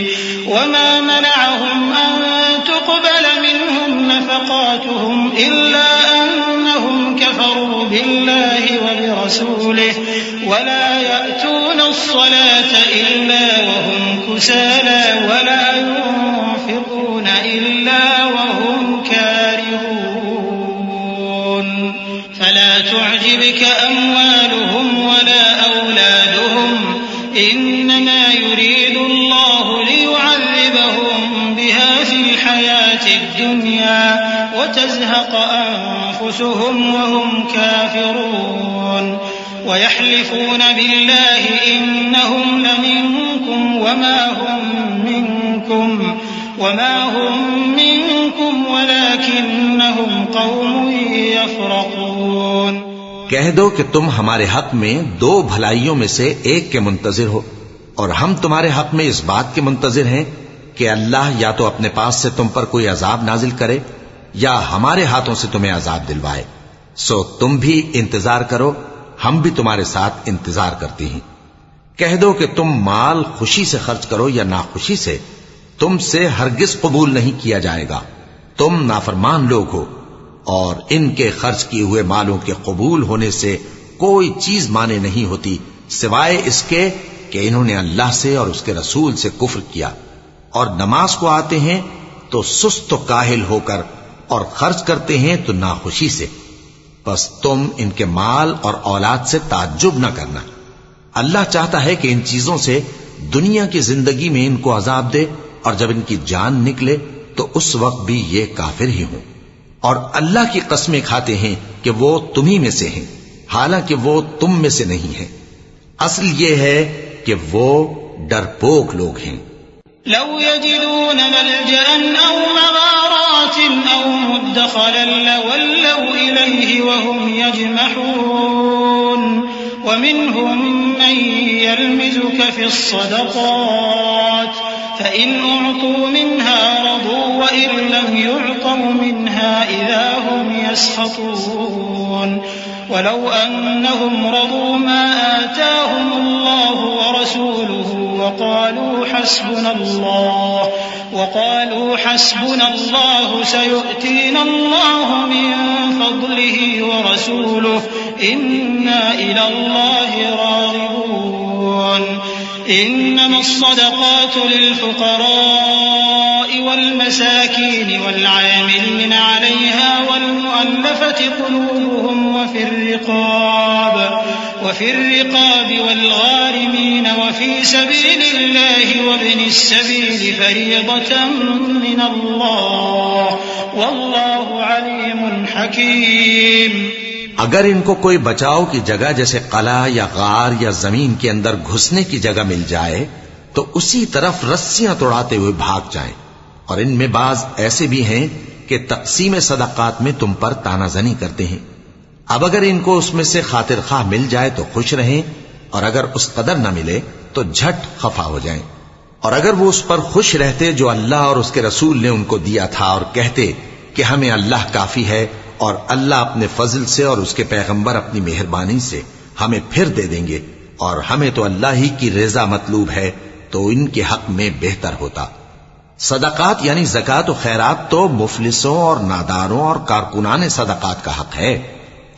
وما منعهم أن تقبل منهم نفقاتهم إلا أنهم كفروا بالله وبرسوله ولا يأتون الصلاة إلا وهم كسالى ولا ينفقون إلا وهم كارهون فلا تعجبك أموالهم ولا أولادهم إنما يريد الله ليعذبهم بها في الحياة الدنيا وتزهق أنفسهم أنفسهم وهم كافرون ويحلفون بالله إنهم لمنكم وما هم منكم ولكنهم قوم يفرقون. کہہ دو کہ تم ہمارے حق میں دو بھلائیوں میں سے ایک کے منتظر ہو، اور ہم تمہارے حق میں اس بات کے منتظر ہیں کہ اللہ یا تو اپنے پاس سے تم پر کوئی عذاب نازل کرے یا ہمارے ہاتھوں سے تمہیں عذاب دلوائے. سو تم بھی انتظار کرو، ہم بھی تمہارے ساتھ انتظار کرتی ہیں. کہہ دو کہ تم مال خوشی سے خرچ کرو یا ناخوشی سے، تم سے ہرگز قبول نہیں کیا جائے گا. تم نافرمان لوگ ہو، اور ان کے خرچ کیے ہوئے مالوں کے قبول ہونے سے کوئی چیز مانے نہیں ہوتی سوائے اس کے کہ انہوں نے اللہ سے اور اس کے رسول سے کفر کیا، اور نماز کو آتے ہیں تو سست و کاہل ہو کر، اور خرچ کرتے ہیں تو ناخوشی سے. بس تم ان کے مال اور اولاد سے تعجب نہ کرنا. اللہ چاہتا ہے کہ ان چیزوں سے دنیا کی زندگی میں ان کو عذاب دے، اور جب ان کی جان نکلے تو اس وقت بھی یہ کافر ہی ہوں. اور اللہ کی قسمیں کھاتے ہیں کہ وہ تمہیں میں سے ہیں، حالانکہ وہ تم میں سے نہیں ہیں. اصل یہ ہے کہ وہ ڈرپوک لوگ ہیں. لو يجدون ملجأ أو مغارات أو مدخلا لولوا إليه وهم يجمحون ومنهم من يلمزك في الصدقات فإن أعطوا منها رضوا وإن لم يعطوا منها إذا هم يسخطون. ولو أنهم رضوا ما آتاهم الله ورسوله وقالوا حسبنا الله سيؤتينا الله من فضله ورسوله إنا إلى الله راغبون. إنما الصدقات للفقراء والمساكين والعاملين عليها والمؤلفة قلوبهم وفي الرقاب والغارمين وفي سبيل الله وابن السبيل فريضة من الله والله عليم حكيم. اگر ان کو کوئی بچاؤ کی جگہ جیسے قلعہ یا غار یا زمین کے اندر گھسنے کی جگہ مل جائے تو اسی طرف رسیاں توڑاتے ہوئے بھاگ جائیں. اور ان میں بعض ایسے بھی ہیں کہ تقسیم صدقات میں تم پر تانا زنی کرتے ہیں. اب اگر ان کو اس میں سے خاطر خواہ مل جائے تو خوش رہیں، اور اگر اس قدر نہ ملے تو جھٹ خفا ہو جائیں. اور اگر وہ اس پر خوش رہتے جو اللہ اور اس کے رسول نے ان کو دیا تھا، اور کہتے کہ ہمیں اللہ کافی ہے، اور اللہ اپنے فضل سے اور اس کے پیغمبر اپنی مہربانی سے ہمیں پھر دے دیں گے، اور ہمیں تو اللہ ہی کی رضا مطلوب ہے، تو ان کے حق میں بہتر ہوتا. صدقات یعنی زکوٰۃ و خیرات تو مفلسوں اور ناداروں اور کارکنان صدقات کا حق ہے،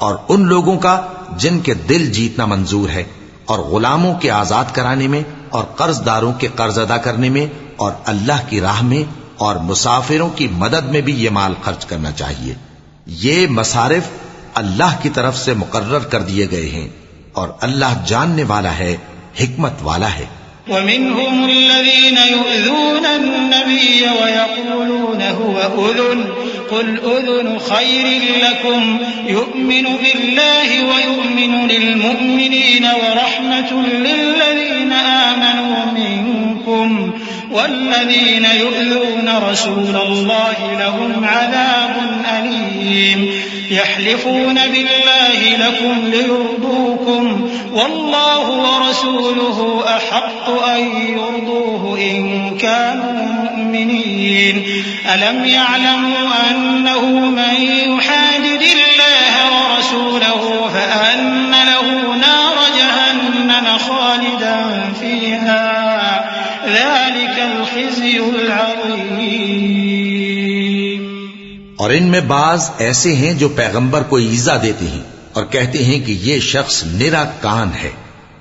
اور ان لوگوں کا جن کے دل جیتنا منظور ہے، اور غلاموں کے آزاد کرانے میں، اور قرض داروں کے قرض ادا کرنے میں، اور اللہ کی راہ میں، اور مسافروں کی مدد میں بھی یہ مال خرچ کرنا چاہیے. یہ مصارف اللہ کی طرف سے مقرر کر دیے گئے ہیں، اور اللہ جاننے والا ہے، حکمت والا ہے. ومنهم الذين يؤذون النبي ويقولون هو أذن قل أذن خير لكم يؤمن بالله ويؤمن للمؤمنين ورحمة للذين آمنوا منكم والذين يؤذون رسول الله لهم عذاب أليم. يحلفون بالله لكم ليرضوكم والله ورسوله أحق أن يرضوه إن كانوا مؤمنين. ألم يعلموا أنه من يحادد الله ورسوله فأن له نار جهنم خالدا فيها ذلك الخزي العظيم. اور ان میں بعض ایسے ہیں جو پیغمبر کو ایذا دیتے ہیں اور کہتے ہیں کہ یہ شخص نرا کان ہے.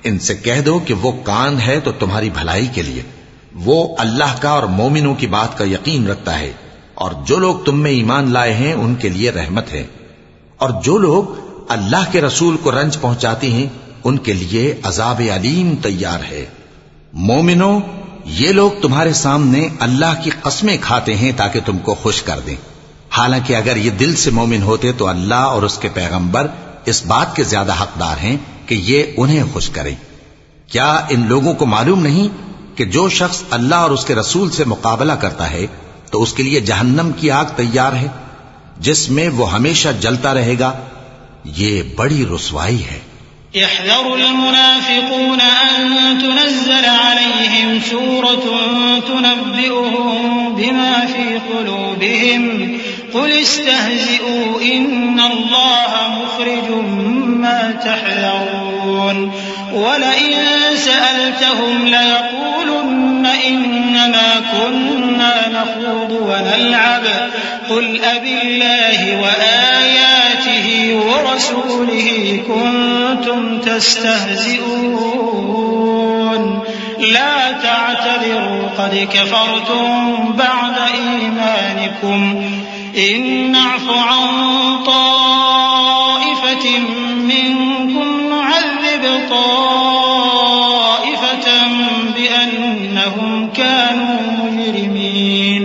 ان سے کہہ دو کہ وہ کان ہے تو تمہاری بھلائی کے لیے، وہ اللہ کا اور مومنوں کی بات کا یقین رکھتا ہے، اور جو لوگ تم میں ایمان لائے ہیں ان کے لیے رحمت ہے. اور جو لوگ اللہ کے رسول کو رنج پہنچاتے ہیں ان کے لیے عذاب علیم تیار ہے. مومنوں، یہ لوگ تمہارے سامنے اللہ کی قسمیں کھاتے ہیں تاکہ تم کو خوش کر دیں، حالانکہ اگر یہ دل سے مومن ہوتے تو اللہ اور اس کے پیغمبر اس بات کے زیادہ حقدار ہیں کہ یہ انہیں خوش کریں۔ کیا ان لوگوں کو معلوم نہیں کہ جو شخص اللہ اور اس کے رسول سے مقابلہ کرتا ہے تو اس کے لیے جہنم کی آگ تیار ہے جس میں وہ ہمیشہ جلتا رہے گا، یہ بڑی رسوائی ہے۔ يحذر المنافقون أن تنزل عليهم سورة تنبئهم بما في قلوبهم قل استهزئوا إن الله مخرج ما تحذرون ولئن سألتهم ليقولن إنما كنا نخوض ونلعب قل أبالله وآياته ورسوله كنتم تستهزئون لا تعتذروا قد كفرتم بعد إيمانكم إن نعف عن طائفة منكم نعذب طائفة بأنهم كانوا مجرمين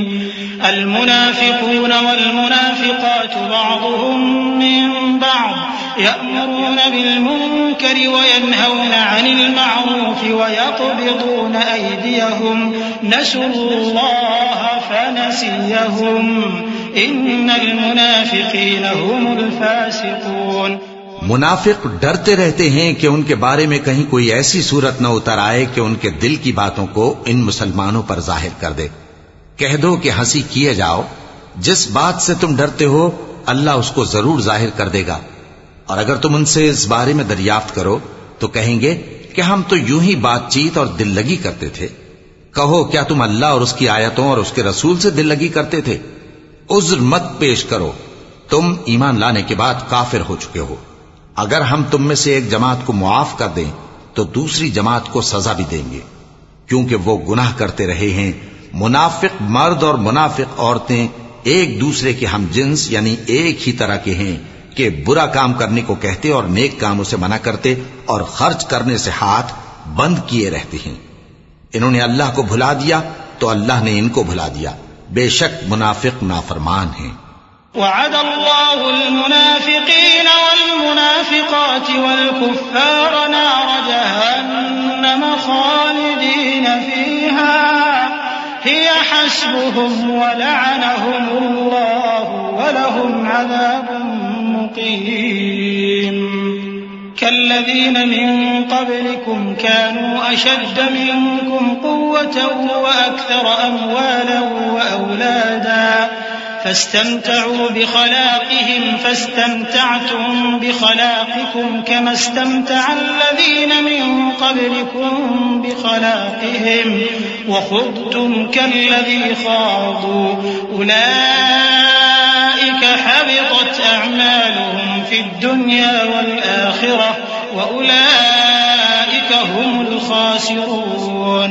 المنافقون والمنافقات بعضهم من بعض يأمرون بالمنكر وينهون عن المعروف ويقبضون أيديهم نسوا الله فنسيهم إن المنافقين هم الفاسقون۔ منافق ڈرتے رہتے ہیں کہ ان کے بارے میں کہیں کوئی ایسی صورت نہ اتر آئے کہ ان کے دل کی باتوں کو ان مسلمانوں پر ظاہر کر دے۔ کہہ دو کہ ہنسی کیے جاؤ، جس بات سے تم ڈرتے ہو اللہ اس کو ضرور ظاہر کر دے گا، اور اگر تم ان سے اس بارے میں دریافت کرو تو کہیں گے کہ ہم تو یوں ہی بات چیت اور دل لگی کرتے تھے۔ کہو کیا تم اللہ اور اس کی آیتوں اور اس کے رسول سے دل لگی کرتے تھے؟ عذر مت پیش کرو، تم ایمان لانے کے بعد کافر ہو چکے ہو۔ اگر ہم تم میں سے ایک جماعت کو معاف کر دیں تو دوسری جماعت کو سزا بھی دیں گے، کیونکہ وہ گناہ کرتے رہے ہیں۔ منافق مرد اور منافق عورتیں ایک دوسرے کے ہم جنس یعنی ایک ہی طرح کے ہیں کہ برا کام کرنے کو کہتے اور نیک کاموں سے منع کرتے اور خرچ کرنے سے ہاتھ بند کیے رہتے ہیں۔ انہوں نے اللہ کو بھلا دیا تو اللہ نے ان کو بھلا دیا، بے شک منافق نافرمان ہیں۔ وعد الله المنافقين والمنافقات والكفار نار جهنم خالدين فيها هي حسبهم ولعنهم الله ولهم عذاب مقيم كالذين من قبلكم كانوا أشد منكم قوة وأكثر أموالا وأولادا فاستمتعوا بخلاقهم فاستمتعتم بخلاقكم كما استمتع الذين من قبلكم بخلاقهم وخضتم كالذي خاضوا أولئك حبطت أعمالهم في الدنيا والآخرة وأولئك هم الخاسرون۔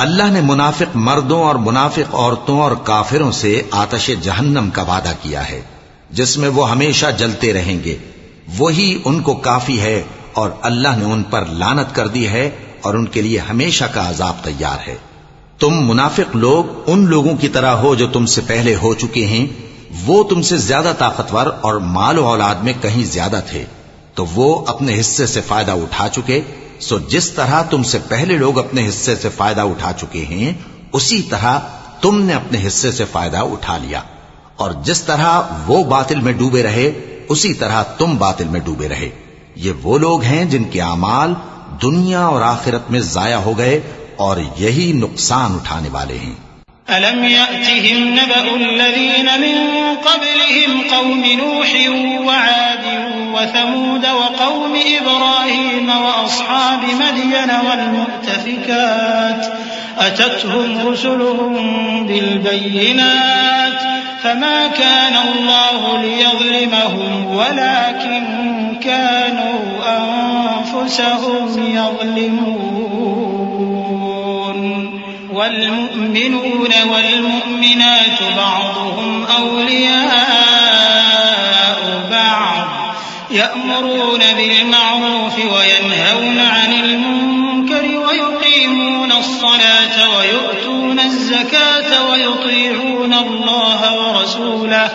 اللہ نے منافق مردوں اور منافق عورتوں اور کافروں سے آتش جہنم کا وعدہ کیا ہے جس میں وہ ہمیشہ جلتے رہیں گے، وہی ان کو کافی ہے، اور اللہ نے ان پر لعنت کر دی ہے اور ان کے لیے ہمیشہ کا عذاب تیار ہے۔ تم منافق لوگ ان لوگوں کی طرح ہو جو تم سے پہلے ہو چکے ہیں، وہ تم سے زیادہ طاقتور اور مال و اولاد میں کہیں زیادہ تھے، تو وہ اپنے حصے سے فائدہ اٹھا چکے، سو جس طرح تم سے پہلے لوگ اپنے حصے سے فائدہ اٹھا چکے ہیں اسی طرح تم نے اپنے حصے سے فائدہ اٹھا لیا، اور جس طرح وہ باطل میں ڈوبے رہے اسی طرح تم باطل میں ڈوبے رہے۔ یہ وہ لوگ ہیں جن کے اعمال دنیا اور آخرت میں ضائع ہو گئے اور یہی نقصان اٹھانے والے ہیں۔ أَلَمْ يَأْتِهِمْ نَبَأُ الَّذِينَ مِن قَبْلِهِمْ قَوْمِ نُوحٍ وَعَادٍ وَثَمُودَ وَقَوْمِ إِبْرَاهِيمَ وَأَصْحَابِ مَدْيَنَ وَالْمُؤْتَفِكَاتِ أَتَتْهُمْ رُسُلُهُم بِالْبَيِّنَاتِ فَمَا كَانَ اللَّهُ لِيَظْلِمَهُمْ وَلَكِن كَانُوا أَنفُسَهُمْ يَظْلِمُونَ والمؤمنون والمؤمنات بعضهم أولياء بعض يأمرون بالمعروف وينهون عن المنكر ويقيمون الصلاة ويؤتون الزكاة الزكاة ويطيعون الله ورسوله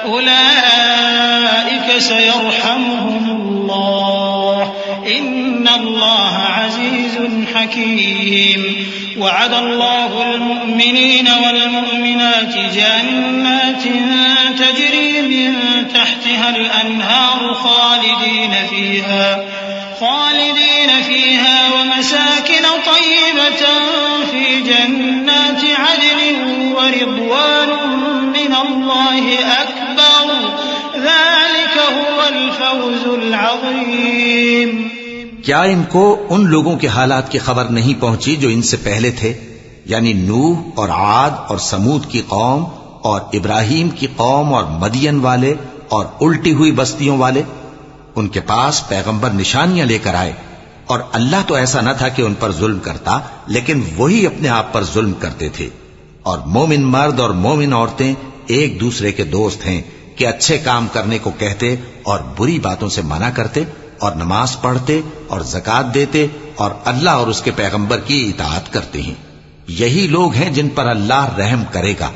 أولئك سيرحمهم الله إن الله عزيز حكيم وعد الله المؤمنين والمؤمنات جنات تجري من تحتها الأنهار خالدين فيها ومساكن طيبة في جنات عدن ورضوان من الله أكبر ذلك هو الفوز العظيم۔ کیا ان کو ان لوگوں کے حالات کی خبر نہیں پہنچی جو ان سے پہلے تھے، یعنی نوح اور عاد اور سمود کی قوم اور ابراہیم کی قوم اور مدین والے اور الٹی ہوئی بستیوں والے؟ ان کے پاس پیغمبر نشانیاں لے کر آئے، اور اللہ تو ایسا نہ تھا کہ ان پر ظلم کرتا، لیکن وہی اپنے آپ پر ظلم کرتے تھے۔ اور مومن مرد اور مومن عورتیں ایک دوسرے کے دوست ہیں کہ اچھے کام کرنے کو کہتے اور بری باتوں سے منع کرتے اور نماز پڑھتے اور زکوٰۃ دیتے اور اللہ اور اس کے پیغمبر کی اطاعت کرتے ہیں۔ یہی لوگ ہیں جن پر اللہ رحم کرے گا،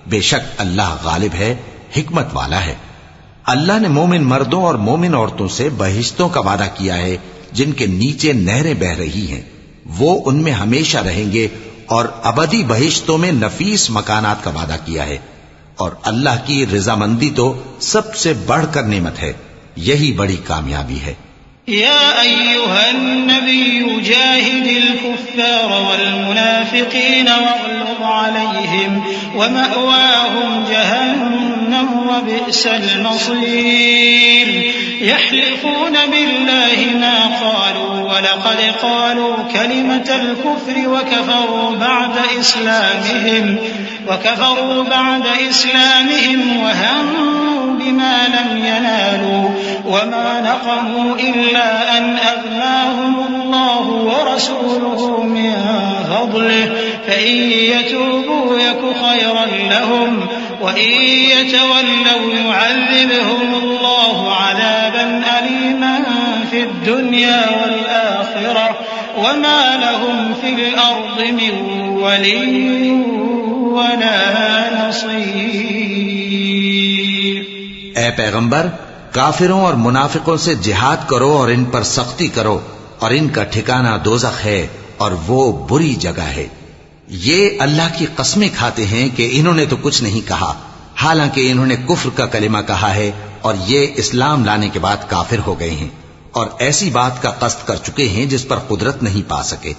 بے شک اللہ غالب ہے، حکمت والا ہے۔ اللہ نے مومن مردوں اور مومن عورتوں سے بہشتوں کا وعدہ کیا ہے جن کے نیچے نہریں بہ رہی ہیں، وہ ان میں ہمیشہ رہیں گے، اور ابدی بہشتوں میں نفیس مکانات کا وعدہ کیا ہے۔ اور اللہ کی رضامندی تو سب سے بڑھ کر نعمت ہے، یہی بڑی کامیابی ہے۔ يا أيها النبي جاهد الكفار والمنافقين واغلظ عليهم ومأواهم جهنم وبئس المصير يحلفون بالله ما قالوا ولقد قالوا كلمة الكفر وكفروا بعد إسلامهم وهموا بما لم ينالوا وما نقموا إلا أن أغناهم الله ورسوله من فضله فإن يتوبوا يك خيرا لهم وإن يتولوا يعذبهم الله عذابا أليما في الدنيا والآخرة وما لهم في الأرض من ولي ولا نصير۔ اے پیغمبر، کافروں اور منافقوں سے جہاد کرو اور ان پر سختی کرو، اور ان کا ٹھکانہ دوزخ ہے اور وہ بری جگہ ہے۔ یہ اللہ کی قسمیں کھاتے ہیں کہ انہوں نے تو کچھ نہیں کہا، حالانکہ انہوں نے کفر کا کلمہ کہا ہے اور یہ اسلام لانے کے بعد کافر ہو گئے ہیں، اور ایسی بات کا قصد کر چکے ہیں جس پر قدرت نہیں پا سکے۔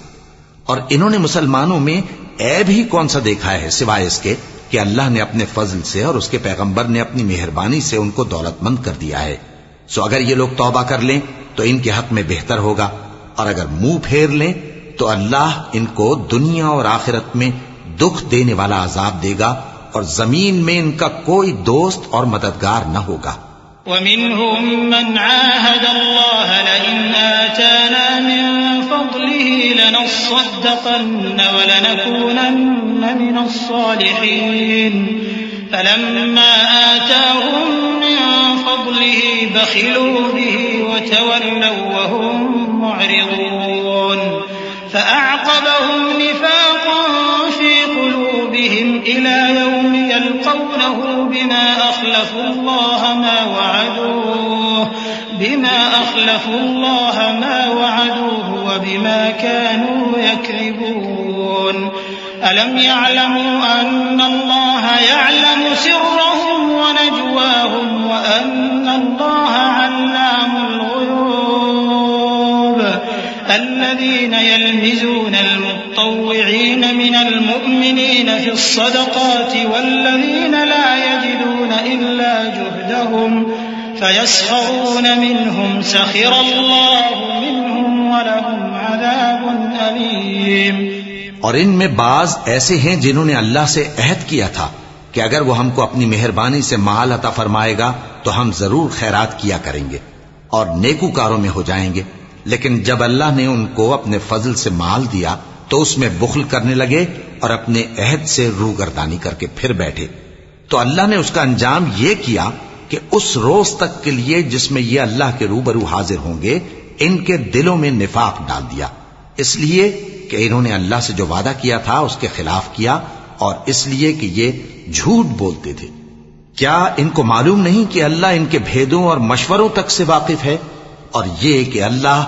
اور انہوں نے مسلمانوں میں عیب ہی کون سا دیکھا ہے سوائے اس کے کہ اللہ نے اپنے فضل سے اور اس کے پیغمبر نے اپنی مہربانی سے ان کو دولت مند کر دیا ہے۔ سو اگر یہ لوگ توبہ کر لیں تو ان کے حق میں بہتر ہوگا، اور اگر منہ پھیر لیں تو اللہ ان کو دنیا اور آخرت میں دکھ دینے والا عذاب دے گا، اور زمین میں ان کا کوئی دوست اور مددگار نہ ہوگا۔ ومنهم من عاهد الله لئن آتانا من فضله لنصدقن ولنكونن من الصالحين فلما آتاهم من فضله بخلوا به وتولوا وهم معرضون فأعقبهم نفاقا في قلوبهم إلى يوم يلقونه بما أخلفوا الله ما وعدوه وبما كانوا يكذبون ألم يعلموا أن الله يعلم سرهم ونجواهم وأن الله علام الغيوب الذين يلمزون المطوعين من المؤمنين في الصدقات والذين لا يجدون إلا جهدهم فيسخرون منهم سخر الله منهم ولهم عذاب أليم۔ اور ان میں بعض ایسے ہیں جنہوں نے اللہ سے عہد کیا تھا کہ اگر وہ ہم کو اپنی مہربانی سے مال عطا فرمائے گا تو ہم ضرور خیرات کیا کریں گے اور نیکوکاروں میں ہو جائیں گے، لیکن جب اللہ نے ان کو اپنے فضل سے مال دیا تو اس میں بخل کرنے لگے اور اپنے عہد سے روگردانی کر کے پھر بیٹھے۔ تو اللہ نے اس کا انجام یہ کیا کہ اس روز تک کے لیے جس میں یہ اللہ کے روبرو حاضر ہوں گے ان کے دلوں میں نفاق ڈال دیا، اس لیے کہ انہوں نے اللہ سے جو وعدہ کیا تھا اس کے خلاف کیا اور اس لیے کہ یہ جھوٹ بولتے تھے۔ کیا ان کو معلوم نہیں کہ اللہ ان کے بھیدوں اور مشوروں تک سے واقف ہے، اور یہ کہ اللہ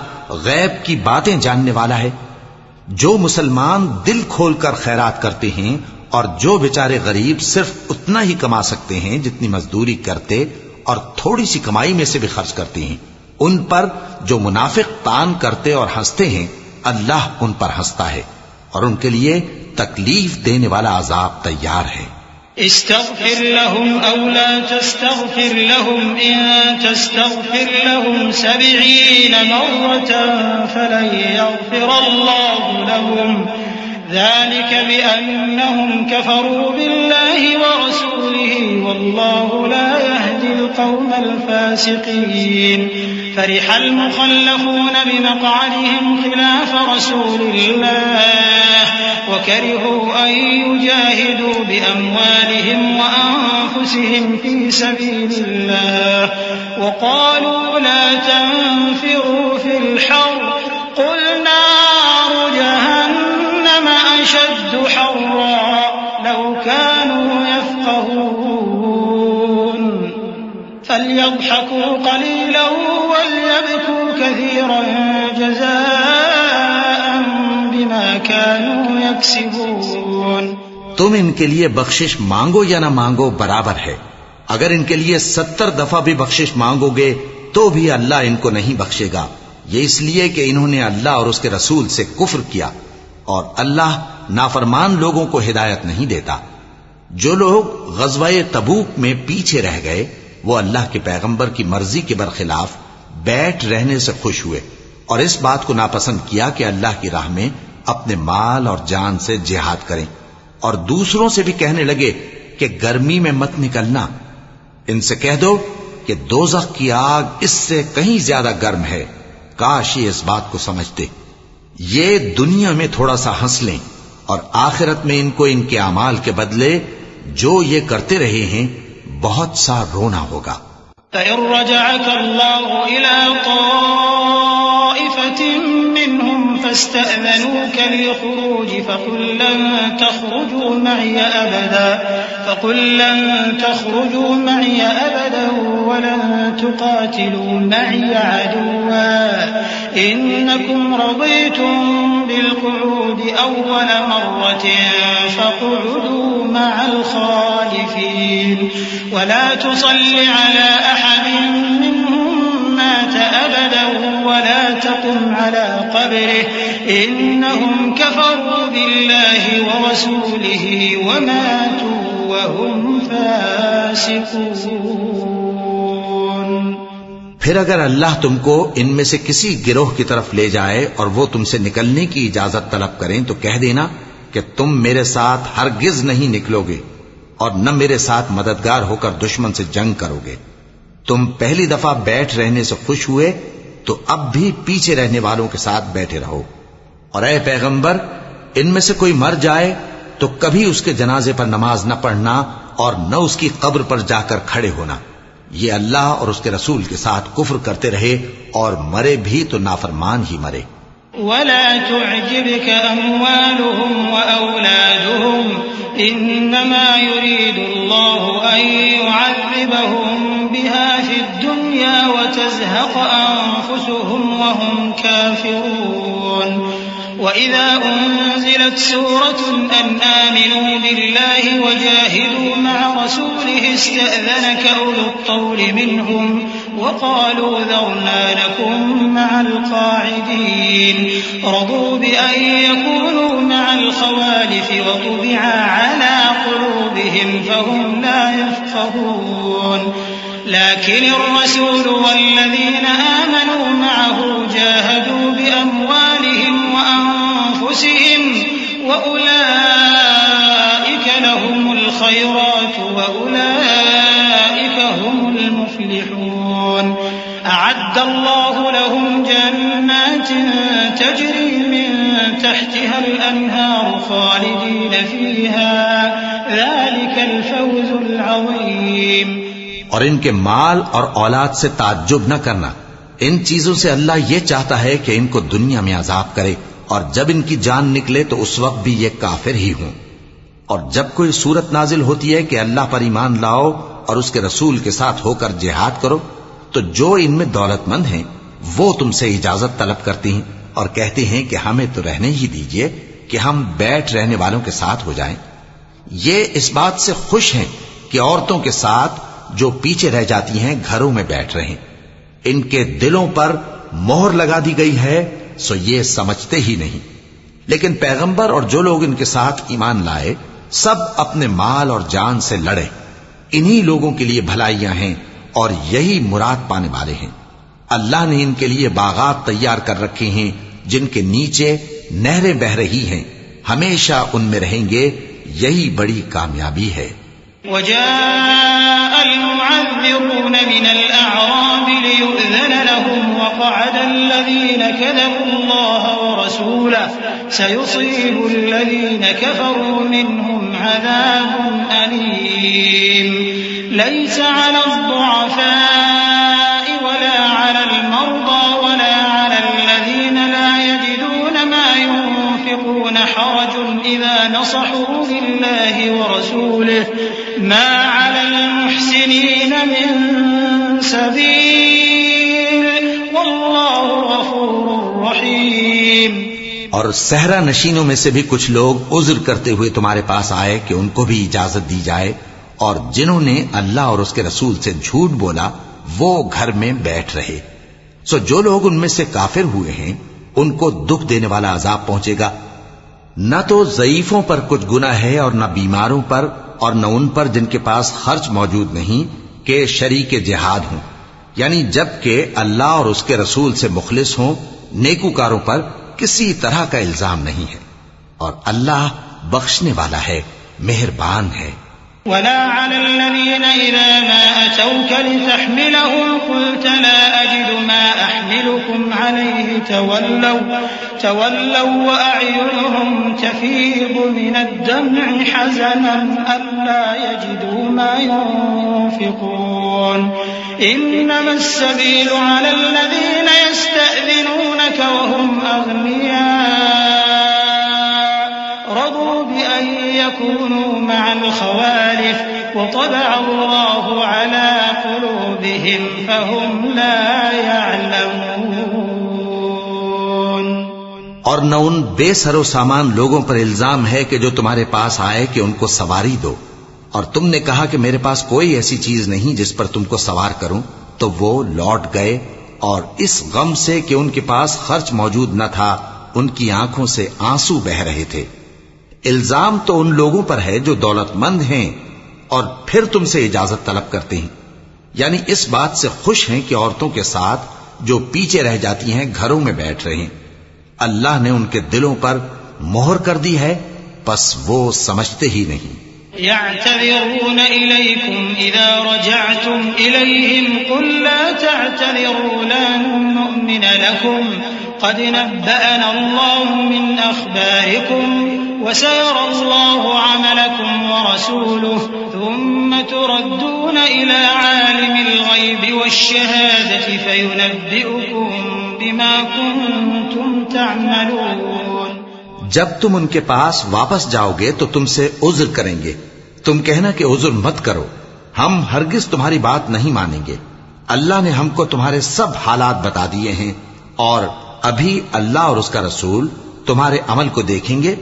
غیب کی باتیں جاننے والا ہے؟ جو مسلمان دل کھول کر خیرات کرتے ہیں اور جو بیچارے غریب صرف اتنا ہی کما سکتے ہیں جتنی مزدوری کرتے اور تھوڑی سی کمائی میں سے بھی خرچ کرتے ہیں، ان پر جو منافق تان کرتے اور ہنستے ہیں، اللہ ان پر ہنستا ہے اور ان کے لیے تکلیف دینے والا عذاب تیار ہے۔ استغفر لهم أو لا تستغفر لهم إن تستغفر لهم 70 مرة فلن يغفر الله لهم ذلك بأنهم كفروا بالله ورسوله والله لا يهدي القوم الفاسقين فرح المخلفون بمقعدهم خلاف رسول الله وكرهوا أن يجاهدوا بأموالهم وأنفسهم في سبيل الله وقالوا لا تنفروا في الحر قل نار جهنم أشد حرا لو كانوا يفقهون فليضحكوا قليلا وليبكوا كثيرا جزاء بما كانوا يكسبون۔ تم ان کے لیے بخشش مانگو یا نہ مانگو برابر ہے، اگر ان کے لیے 70 دفعہ بھی بخشش مانگو گے تو بھی اللہ ان کو نہیں بخشے گا، یہ اس لیے کہ انہوں نے اللہ اور اس کے رسول سے کفر کیا، اور اللہ نافرمان لوگوں کو ہدایت نہیں دیتا۔ جو لوگ غزوہ تبوک میں پیچھے رہ گئے وہ اللہ کے پیغمبر کی مرضی کے برخلاف بیٹھ رہنے سے خوش ہوئے اور اس بات کو ناپسند کیا کہ اللہ کی راہ میں اپنے مال اور جان سے جہاد کریں، اور دوسروں سے بھی کہنے لگے کہ گرمی میں مت نکلنا، ان سے کہہ دو کہ دوزخ کی آگ اس سے کہیں زیادہ گرم ہے، کاش یہ اس بات کو سمجھتے۔ یہ دنیا میں تھوڑا سا ہنس لیں اور آخرت میں ان کو ان کے اعمال کے بدلے جو یہ کرتے رہے ہیں بہت سا رونا ہوگا۔ فَإِن رَّجَعَكَ اللَّهُ إِلَىٰ طَائِفَةٍ مِّنْهُمْ فَاسْتَأْذَنُوكَ لِلْخُرُوجِ فَقُل لَّن تَخْرُجُوا مَعِيَ أَبَدًا وَلَن تُقَاتِلُوا مَعِيَ عَدُوًّا إِنَّكُمْ رَضِيتُم بِالْقُعُودِ أَوَّلَ مَرَّةٍ فَاقْعُدُوا مَعَ الْخَالِفِينَ وَلَا تُصَلِّ عَلَىٰ أَحَدٍ مِّنْهُم مَّاتَ أَبَدًا وَلَا تَقُمْ عَلَىٰ قَبْرِهِ إِنَّهُمْ كَفَرُوا بِاللَّهِ وَرَسُولِهِ وَمَاتُوا وَهُمْ فَاسِقُونَ۔ پھر اگر اللہ تم کو ان میں سے کسی گروہ کی طرف لے جائے اور وہ تم سے نکلنے کی اجازت طلب کریں تو کہہ دینا کہ تم میرے ساتھ ہرگز نہیں نکلو گے اور نہ میرے ساتھ مددگار ہو کر دشمن سے جنگ کرو گے۔ تم پہلی دفعہ بیٹھ رہنے سے خوش ہوئے تو اب بھی پیچھے رہنے والوں کے ساتھ بیٹھے رہو، اور اے پیغمبر ان میں سے کوئی مر جائے تو کبھی اس کے جنازے پر نماز نہ پڑھنا اور نہ اس کی قبر پر جا کر کھڑے ہونا، یہ اللہ اور اس کے رسول کے ساتھ کفر کرتے رہے اور مرے بھی تو نافرمان ہی مرے۔ وَلَا تُعْجِبْكَ أَمْوَالُهُمْ وَأَوْلَادُهُمْ إِنَّمَا يُرِيدُ اللَّهُ أَن يُعَذِّبَهُم بِهَا فِي الدُّنْيَا وَتَزْهَقَ أَنفُسُهُمْ وَهُمْ كَافِرُونَ۔ وَإِذَا أُنزِلَتْ سُورَةٌ أَنْ آمِنُوا بِاللَّهِ وَجَاهِدُوا مَعَ رَسُولِهِ اسْتَأْذَنَكَ أُولُو الطَّوْلِ مِنْهُمْ وَقَالُوا ذَرْنَا نَكُن مَّعَ الْقَاعِدِينَ رَضُوا بِأَن يَكُونُوا مَعَ الْخَوَالِفِ وَطُبِعَ عَلَىٰ قُلُوبِهِمْ فَهُمْ لَا يَفْقَهُونَ لَٰكِنِ الرَّسُولُ وَالَّذِينَ آمَنُوا مَعَهُ جَاهَدُوا بِأَمْوَالِهِمْ وَأَنفُسِهِمْ وَأُولَٰئِكَ لَهُمُ الْخَيْرَاتُ وَأُولَٰئِكَ هُمُ الْمُفْلِحُونَ أَعَدَّ اللَّهُ لَهُمْ جَنَّاتٍ تَجْرِي مِن تَحْتِهَا الْأَنْهَارُ خَالِدِينَ فِيهَا ذَلِكَ الْفَوْزُ الْعَظِيمُ۔ اور ان کے مال اور اولاد سے تعجب نہ کرنا، ان چیزوں سے اللہ یہ چاہتا ہے کہ ان کو دنیا میں عذاب کرے اور جب ان کی جان نکلے تو اس وقت بھی یہ کافر ہی ہوں۔ اور جب کوئی صورت نازل ہوتی ہے کہ اللہ پر ایمان لاؤ اور اس کے رسول کے ساتھ ہو کر جہاد کرو، تو جو ان میں دولت مند ہیں وہ تم سے اجازت طلب کرتی ہیں اور کہتے ہیں کہ ہمیں تو رہنے ہی دیجئے کہ ہم بیٹھ رہنے والوں کے ساتھ ہو جائیں۔ یہ اس بات سے خوش ہیں کہ عورتوں کے ساتھ جو پیچھے رہ جاتی ہیں گھروں میں بیٹھ رہیں۔ ان کے دلوں پر مہر لگا دی گئی ہے، سو یہ سمجھتے ہی نہیں۔ لیکن پیغمبر اور جو لوگ ان کے ساتھ ایمان لائے سب اپنے مال اور جان سے لڑے۔ انہی لوگوں کے لیے بھلائیاں ہیں اور یہی مراد پانے والے ہیں۔ اللہ نے ان کے لیے باغات تیار کر رکھے ہیں جن کے نیچے نہریں بہ رہی ہیں، ہمیشہ ان میں رہیں گے، یہی بڑی کامیابی ہے۔ وجاء المعذرون من الأعراب ليؤذن لهم وقعد الذين كذبوا الله ورسوله سيصيب الذين كفروا منهم عذاب أليم ليس على الضعفاء ولا على المرضى ولا على الذين لا يجدون ما ينفقون حرج إذا نصحوا لله ورسوله ما على المحسنين من سبيل والله غفور رحيم۔ اور صحرا نشینوں میں سے بھی کچھ لوگ عذر کرتے ہوئے تمہارے پاس آئے کہ ان کو بھی اجازت دی جائے، اور جنہوں نے اللہ اور اس کے رسول سے جھوٹ بولا وہ گھر میں بیٹھ رہے۔ سو جو لوگ ان میں سے کافر ہوئے ہیں ان کو دکھ دینے والا عذاب پہنچے گا۔ نہ تو ضعیفوں پر کچھ گناہ ہے اور نہ بیماروں پر اور نہ ان پر جن کے پاس خرچ موجود نہیں کہ شریک جہاد ہوں، یعنی جب کہ اللہ اور اس کے رسول سے مخلص ہوں، نیکوکاروں پر کسی طرح کا الزام نہیں ہے، اور اللہ بخشنے والا ہے، مہربان ہے۔ ولا على الذين إذا ما أتوك لتحملهم قلت لا أجد ما أحملكم عليه تولوا وأعينهم تفيض من الدمع حزنا ألا يجدوا ما ينفقون إنما السبيل على الذين يستأذنونك وهم أغنياء رضوا بأن يكونوا مع الخوالف وطبع الله على قلوبهم فهم لا يعلمون۔ اور نہ ان بے سر و سامان لوگوں پر الزام ہے کہ جو تمہارے پاس آئے کہ ان کو سواری دو، اور تم نے کہا کہ میرے پاس کوئی ایسی چیز نہیں جس پر تم کو سوار کروں، تو وہ لوٹ گئے، اور اس غم سے کہ ان کے پاس خرچ موجود نہ تھا ان کی آنکھوں سے آنسو بہ رہے تھے۔ الزام تو ان لوگوں پر ہے جو دولت مند ہیں اور پھر تم سے اجازت طلب کرتے ہیں، یعنی اس بات سے خوش ہیں کہ عورتوں کے ساتھ جو پیچھے رہ جاتی ہیں گھروں میں بیٹھ رہے ہیں۔ اللہ نے ان کے دلوں پر مہر کر دی ہے، پس وہ سمجھتے ہی نہیں۔ يعتذرون إليكم إذا رجعتم إليهم قل لا تعتذروا لن نؤمن لكم قد نبأنا الله من أخباركم وسيرى الله عملكم ورسوله ثم تردون إلى عالم الغيب والشهادة فينبئكم بما كنتم تعملون۔ جب تم ان کے پاس واپس جاؤ گے تو تم سے عذر کریں گے، تم کہنا کہ عذر مت کرو، ہم ہرگز تمہاری بات نہیں مانیں گے۔ اللہ نے ہم کو تمہارے سب حالات بتا دیے ہیں، اور ابھی اللہ اور اس کا رسول تمہارے عمل کو دیکھیں گے،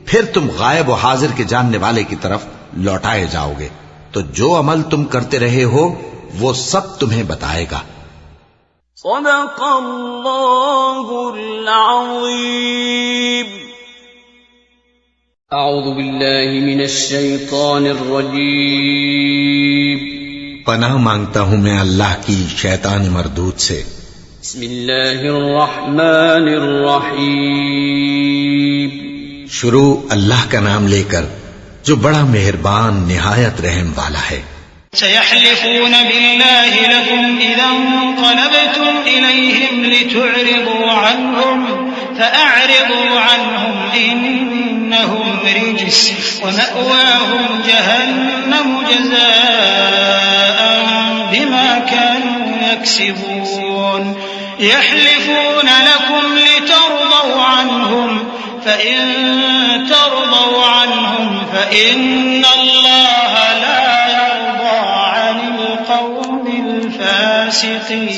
پھر تم غائب و حاضر کے جاننے والے کی طرف لوٹائے جاؤ گے، تو جو عمل تم کرتے رہے ہو وہ سب تمہیں بتائے گا۔ صدق اللہ العظیم۔ اعوذ باللہ من الشیطان الرجیم۔ پناہ مانگتا ہوں میں اللہ کی شیطان مردود سے۔ بسم اللہ الرحمن الرحیم۔ شروع اللہ کا نام لے کر جو بڑا مہربان نہایت رحم والا ہے۔ سيحلفون بالله لكم إذا انقلبتم إليهم لتعرضوا عنهم فأعرضوا عنهم إنهم رجس ومأواهم جهنم جزاء بما كانوا يكسبون يحلفون لكم لترضوا عنهم فإن ترضوا عنهم فإن الله لا يرضى عن القوم الفاسقين.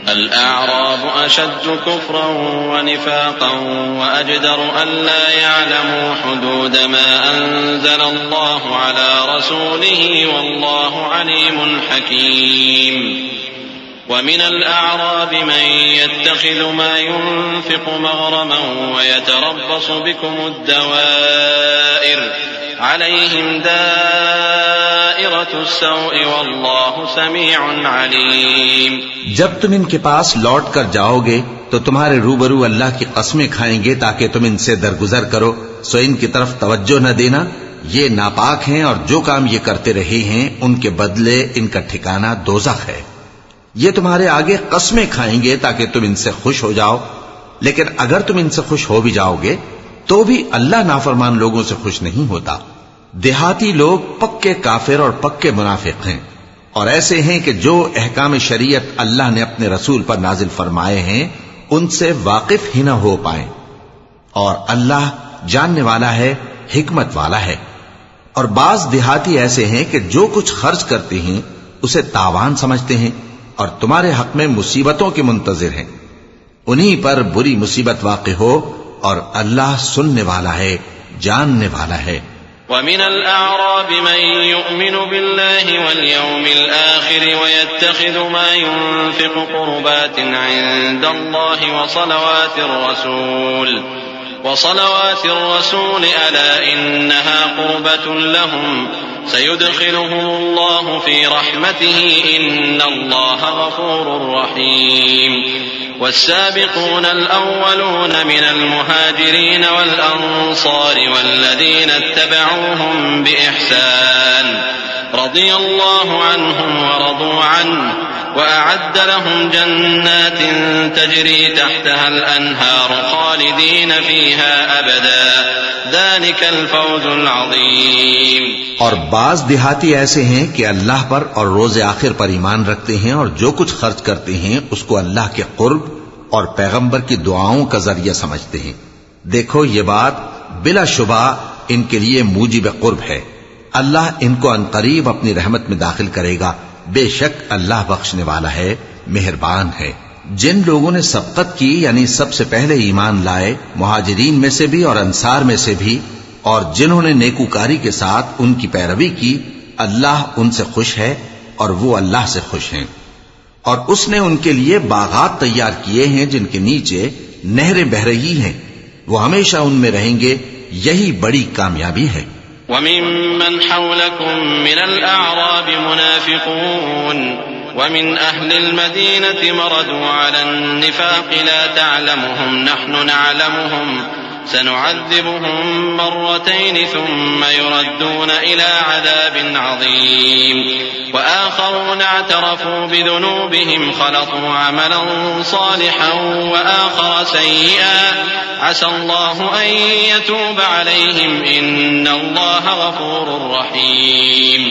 الأعراب أشد كفرا ونفاقا وأجدر ألا يعلموا حدود ما أنزل الله على رسوله والله عليم حكيم. ومن الأعراب من يتخذ ما ينفق مغرما ويتربص بكم الدوائر عليهم دائرة السوء والله سميع عليم. جب تم ان کے پاس لوٹ کر جاؤ گے تو تمہارے روبرو اللہ کی قسمیں کھائیں گے تاکہ تم ان سے درگزر کرو، سو ان کی طرف توجہ نہ دینا، یہ ناپاک ہیں اور جو کام یہ کرتے رہے ہیں ان کے بدلے ان کا ٹھکانہ دوزخ ہے. یہ تمہارے آگے قسمیں کھائیں گے تاکہ تم ان سے خوش ہو جاؤ، لیکن اگر تم ان سے خوش ہو بھی جاؤ گے تو بھی اللہ نافرمان لوگوں سے خوش نہیں ہوتا. دیہاتی لوگ پکے کافر اور پکے منافق ہیں، اور ایسے ہیں کہ جو احکام شریعت اللہ نے اپنے رسول پر نازل فرمائے ہیں ان سے واقف ہی نہ ہو پائیں. اور اللہ جاننے والا ہے، حکمت والا ہے. اور بعض دیہاتی ایسے ہیں کہ جو کچھ خرچ کرتے ہیں اسے تاوان سمجھتے ہیں اور تمہارے حق میں مصیبتوں کے منتظر ہیں. انہی پر بری مصیبت واقع ہو اور اللہ سننے والا ہے، جاننے والا ہے. ومن الأعراب من يؤمن بالله واليوم الآخر ويتخذ ما ينفق قربات عند الله وصلوات الرسول ألا إنها قربة لهم سيدخلهم الله في رحمته إن الله غفور رحيم. والسابقون الأولون من المهاجرين والأنصار والذين اتبعوهم بإحسان رضي الله عنهم ورضوا عنه وأعد لهم جنات تجري تحتها الأنهار خالدين فيها أبدا ذلك الفوز العظيم. اور بعض دیہاتی ایسے ہیں کہ اللہ پر اور روز آخر پر ایمان رکھتے ہیں اور جو کچھ خرچ کرتے ہیں اس کو اللہ کے قرب اور پیغمبر کی دعاؤں کا ذریعہ سمجھتے ہیں. دیکھو یہ بات بلا شبہ ان کے لیے موجب قرب ہے. اللہ ان کو عنقریب اپنی رحمت میں داخل کرے گا. بے شک اللہ بخشنے والا ہے، مہربان ہے. جن لوگوں نے سبقت کی یعنی سب سے پہلے ایمان لائے، مہاجرین میں سے بھی اور انصار میں سے بھی، اور جنہوں نے نیکوکاری کے ساتھ ان کی پیروی کی، اللہ ان سے خوش ہے اور وہ اللہ سے خوش ہیں. اور اس نے ان کے لیے باغات تیار کیے ہیں جن کے نیچے نہریں بہ رہی ہیں، وہ ہمیشہ ان میں رہیں گے. یہی بڑی کامیابی ہے. وممن حولكم من الأعراب منافقون ومن أهل المدينة مردوا على النفاق لا تعلمهم نحن نعلمهم سنعذبهم مرتين ثم يردون إلى عذاب عظيم. وآخرون اعترفوا بذنوبهم خلطوا عملا صالحا وآخر سيئا عسى الله أن يتوب عليهم إن الله غفور رحيم.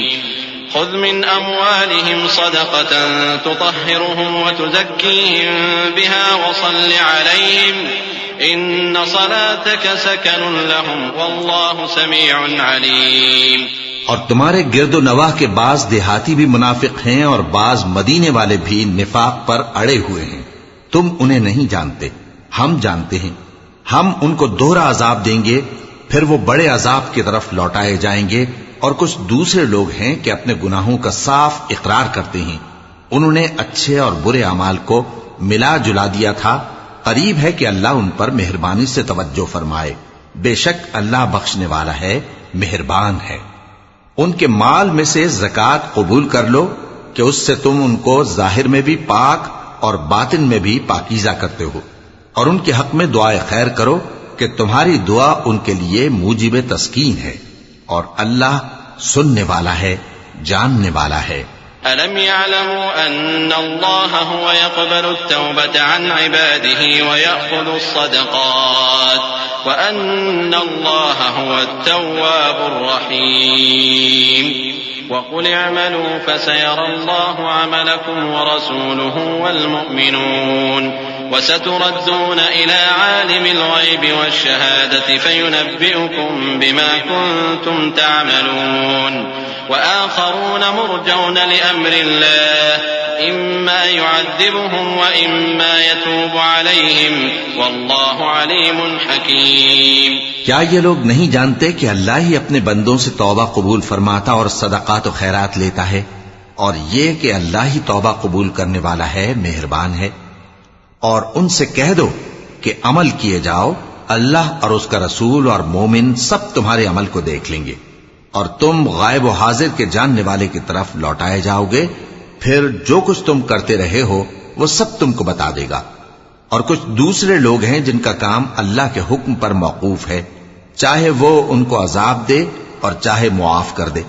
خذ من أموالهم صدقة تطهرهم وتزكيهم بها وصل عليهم إن صلاتك سكن لهم والله سميع عليم. اور تمہارے گرد و نواح کے بعض دیہاتی بھی منافق ہیں اور بعض مدینے والے بھی نفاق پر اڑے ہوئے ہیں. تم انہیں نہیں جانتے، ہم جانتے ہیں. ہم ان کو دوہرا عذاب دیں گے، پھر وہ بڑے عذاب کی طرف لوٹائے جائیں گے. اور کچھ دوسرے لوگ ہیں کہ اپنے گناہوں کا صاف اقرار کرتے ہیں. انہوں نے اچھے اور برے اعمال کو ملا جلا دیا تھا. قریب ہے کہ اللہ ان پر مہربانی سے توجہ فرمائے. بے شک اللہ بخشنے والا ہے، مہربان ہے. ان کے مال میں سے زکوٰۃ قبول کر لو کہ اس سے تم ان کو ظاہر میں بھی پاک اور باطن میں بھی پاکیزہ کرتے ہو. اور ان کے حق میں دعائے خیر کرو کہ تمہاری دعا ان کے لیے موجب تسکین ہے. اور اللہ سننے والا ہے، جاننے والا ہے. أَلَمْ يَعْلَمُوا أَنَّ اللَّهَ هُوَ يَقْبَلُ التَّوْبَةَ عَنْ عِبَادِهِ وَيَأْخُذُ الصَّدَقَاتِ وَأَنَّ اللَّهَ هُوَ التَّوَّابُ الرَّحِيمُ. وَقُلِ اعْمَلُوا فَسَيَرَى اللَّهُ عَمَلَكُمْ وَرَسُولُهُ وَالْمُؤْمِنُونَ وستردون إلى عالم الغيب والشهادة فينبئكم بما كنتم تعملون وآخرون مرجون لأمر الله إما يعذبهم وإما يتوب عليهم والله عليم حكيم۔ کیا یہ لوگ نہیں جانتے کہ اللہ ہی اپنے بندوں سے توبہ قبول فرماتا اور صدقات و خیرات لیتا ہے، اور یہ کہ اللہ ہی توبہ قبول کرنے والا ہے، مہربان ہے۔ اور ان سے کہہ دو کہ عمل کیے جاؤ، اللہ اور اس کا رسول اور مومن سب تمہارے عمل کو دیکھ لیں گے، اور تم غائب و حاضر کے جاننے والے کی طرف لوٹائے جاؤ گے، پھر جو کچھ تم کرتے رہے ہو وہ سب تم کو بتا دے گا۔ اور کچھ دوسرے لوگ ہیں جن کا کام اللہ کے حکم پر موقوف ہے، چاہے وہ ان کو عذاب دے اور چاہے معاف کر دے،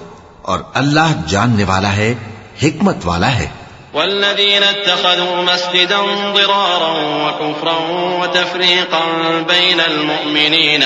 اور اللہ جاننے والا ہے، حکمت والا ہے۔ والذين اتخذوا مسجدا ضرارا وكفرا وتفريقا بين المؤمنين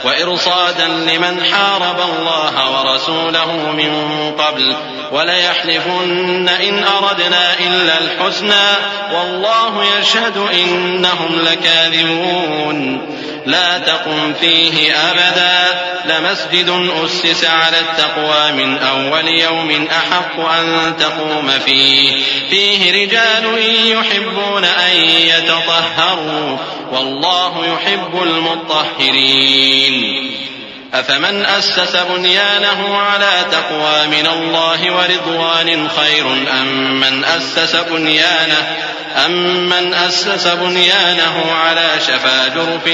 وإرصادا لمن حارب الله ورسوله من قبل وليحلفن إن أردنا إلا الحسنى والله يشهد إنهم لكاذبون لا تقم فيه أبدا لمسجد أسس على التقوى من أول يوم أحق أن تقوم فيه رجال يحبون أن يتطهروا والله يحب المطهرين أفمن أسس بنيانه على تقوى من الله ورضوان خير أم من أسس بنيانه على شفا جرف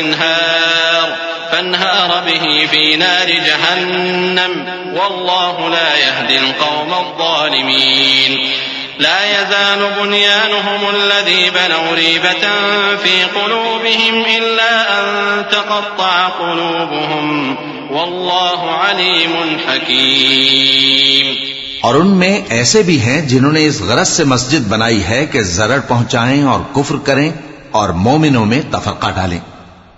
فانهار به في نار جهنم والله لا يهدي القوم الظالمين لا يزال بنيانهم الذي بنوا ريبة في قلوبهم إلا أن تقطع قلوبهم والله عليم حكيم۔ اور ان میں ایسے بھی ہیں جنہوں نے اس غرض سے مسجد بنائی ہے کہ ضرر پہنچائیں اور کفر کریں اور مومنوں میں تفرقہ ڈالیں،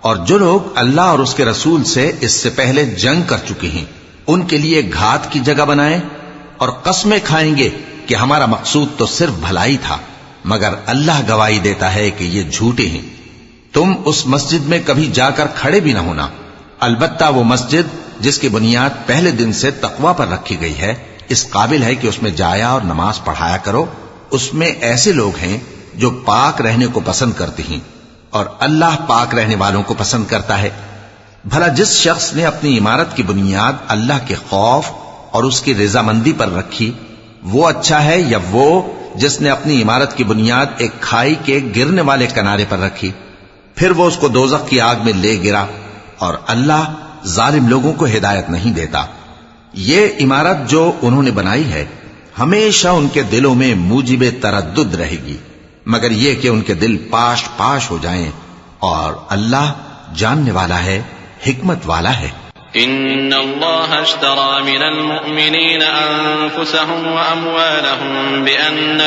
اور جو لوگ اللہ اور اس کے رسول سے اس سے پہلے جنگ کر چکے ہیں ان کے لیے گھات کی جگہ بنائیں اور قسمیں کھائیں گے کہ ہمارا مقصود تو صرف بھلائی تھا، مگر اللہ گواہی دیتا ہے کہ یہ جھوٹے ہیں۔ تم اس مسجد میں کبھی جا کر کھڑے بھی نہ ہونا، البتہ وہ مسجد جس کی بنیاد پہلے دن سے تقوی پر رکھی گئی ہے اس قابل ہے کہ اس میں جایا اور نماز پڑھایا کرو۔ اس میں ایسے لوگ ہیں جو پاک رہنے کو پسند کرتے ہیں اور اللہ پاک رہنے والوں کو پسند کرتا ہے۔ بھلا جس شخص نے اپنی عمارت کی بنیاد اللہ کے خوف اور اس کی رضامندی پر رکھی وہ اچھا ہے، یا وہ جس نے اپنی عمارت کی بنیاد ایک کھائی کے گرنے والے کنارے پر رکھی، پھر وہ اس کو دوزخ کی آگ میں لے گرا، اور اللہ ظالم لوگوں کو ہدایت نہیں دیتا۔ یہ عمارت جو انہوں نے بنائی ہے ہمیشہ ان کے دلوں میں موجب تردد رہے گی، مگر یہ کہ ان کے دل پاش پاش ہو جائیں، اور اللہ جاننے والا ہے، حکمت والا ہے۔ إن الله اشترى من المؤمنين أنفسهم وأموالهم بأن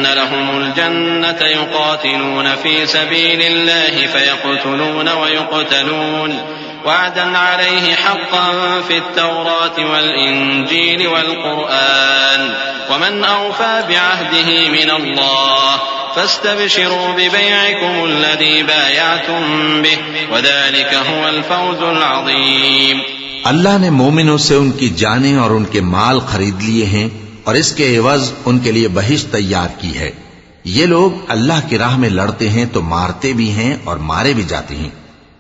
لهم الجنة يقاتلون في سبيل الله فيقتلون ويقتلون وعدا عليه حقا في التوراة والإنجيل والقرآن ومن أوفى بعهده من الله فاستبشروا ببيعكم الذي بايعتم به وذلك هو الفوز العظيم۔ اللہ نے مومنوں سے ان کی جانیں اور ان کے مال خرید لیے ہیں اور اس کے عوض ان کے لیے بہشت تیار کی ہے۔ یہ لوگ اللہ کی راہ میں لڑتے ہیں تو مارتے بھی ہیں اور مارے بھی جاتے ہیں۔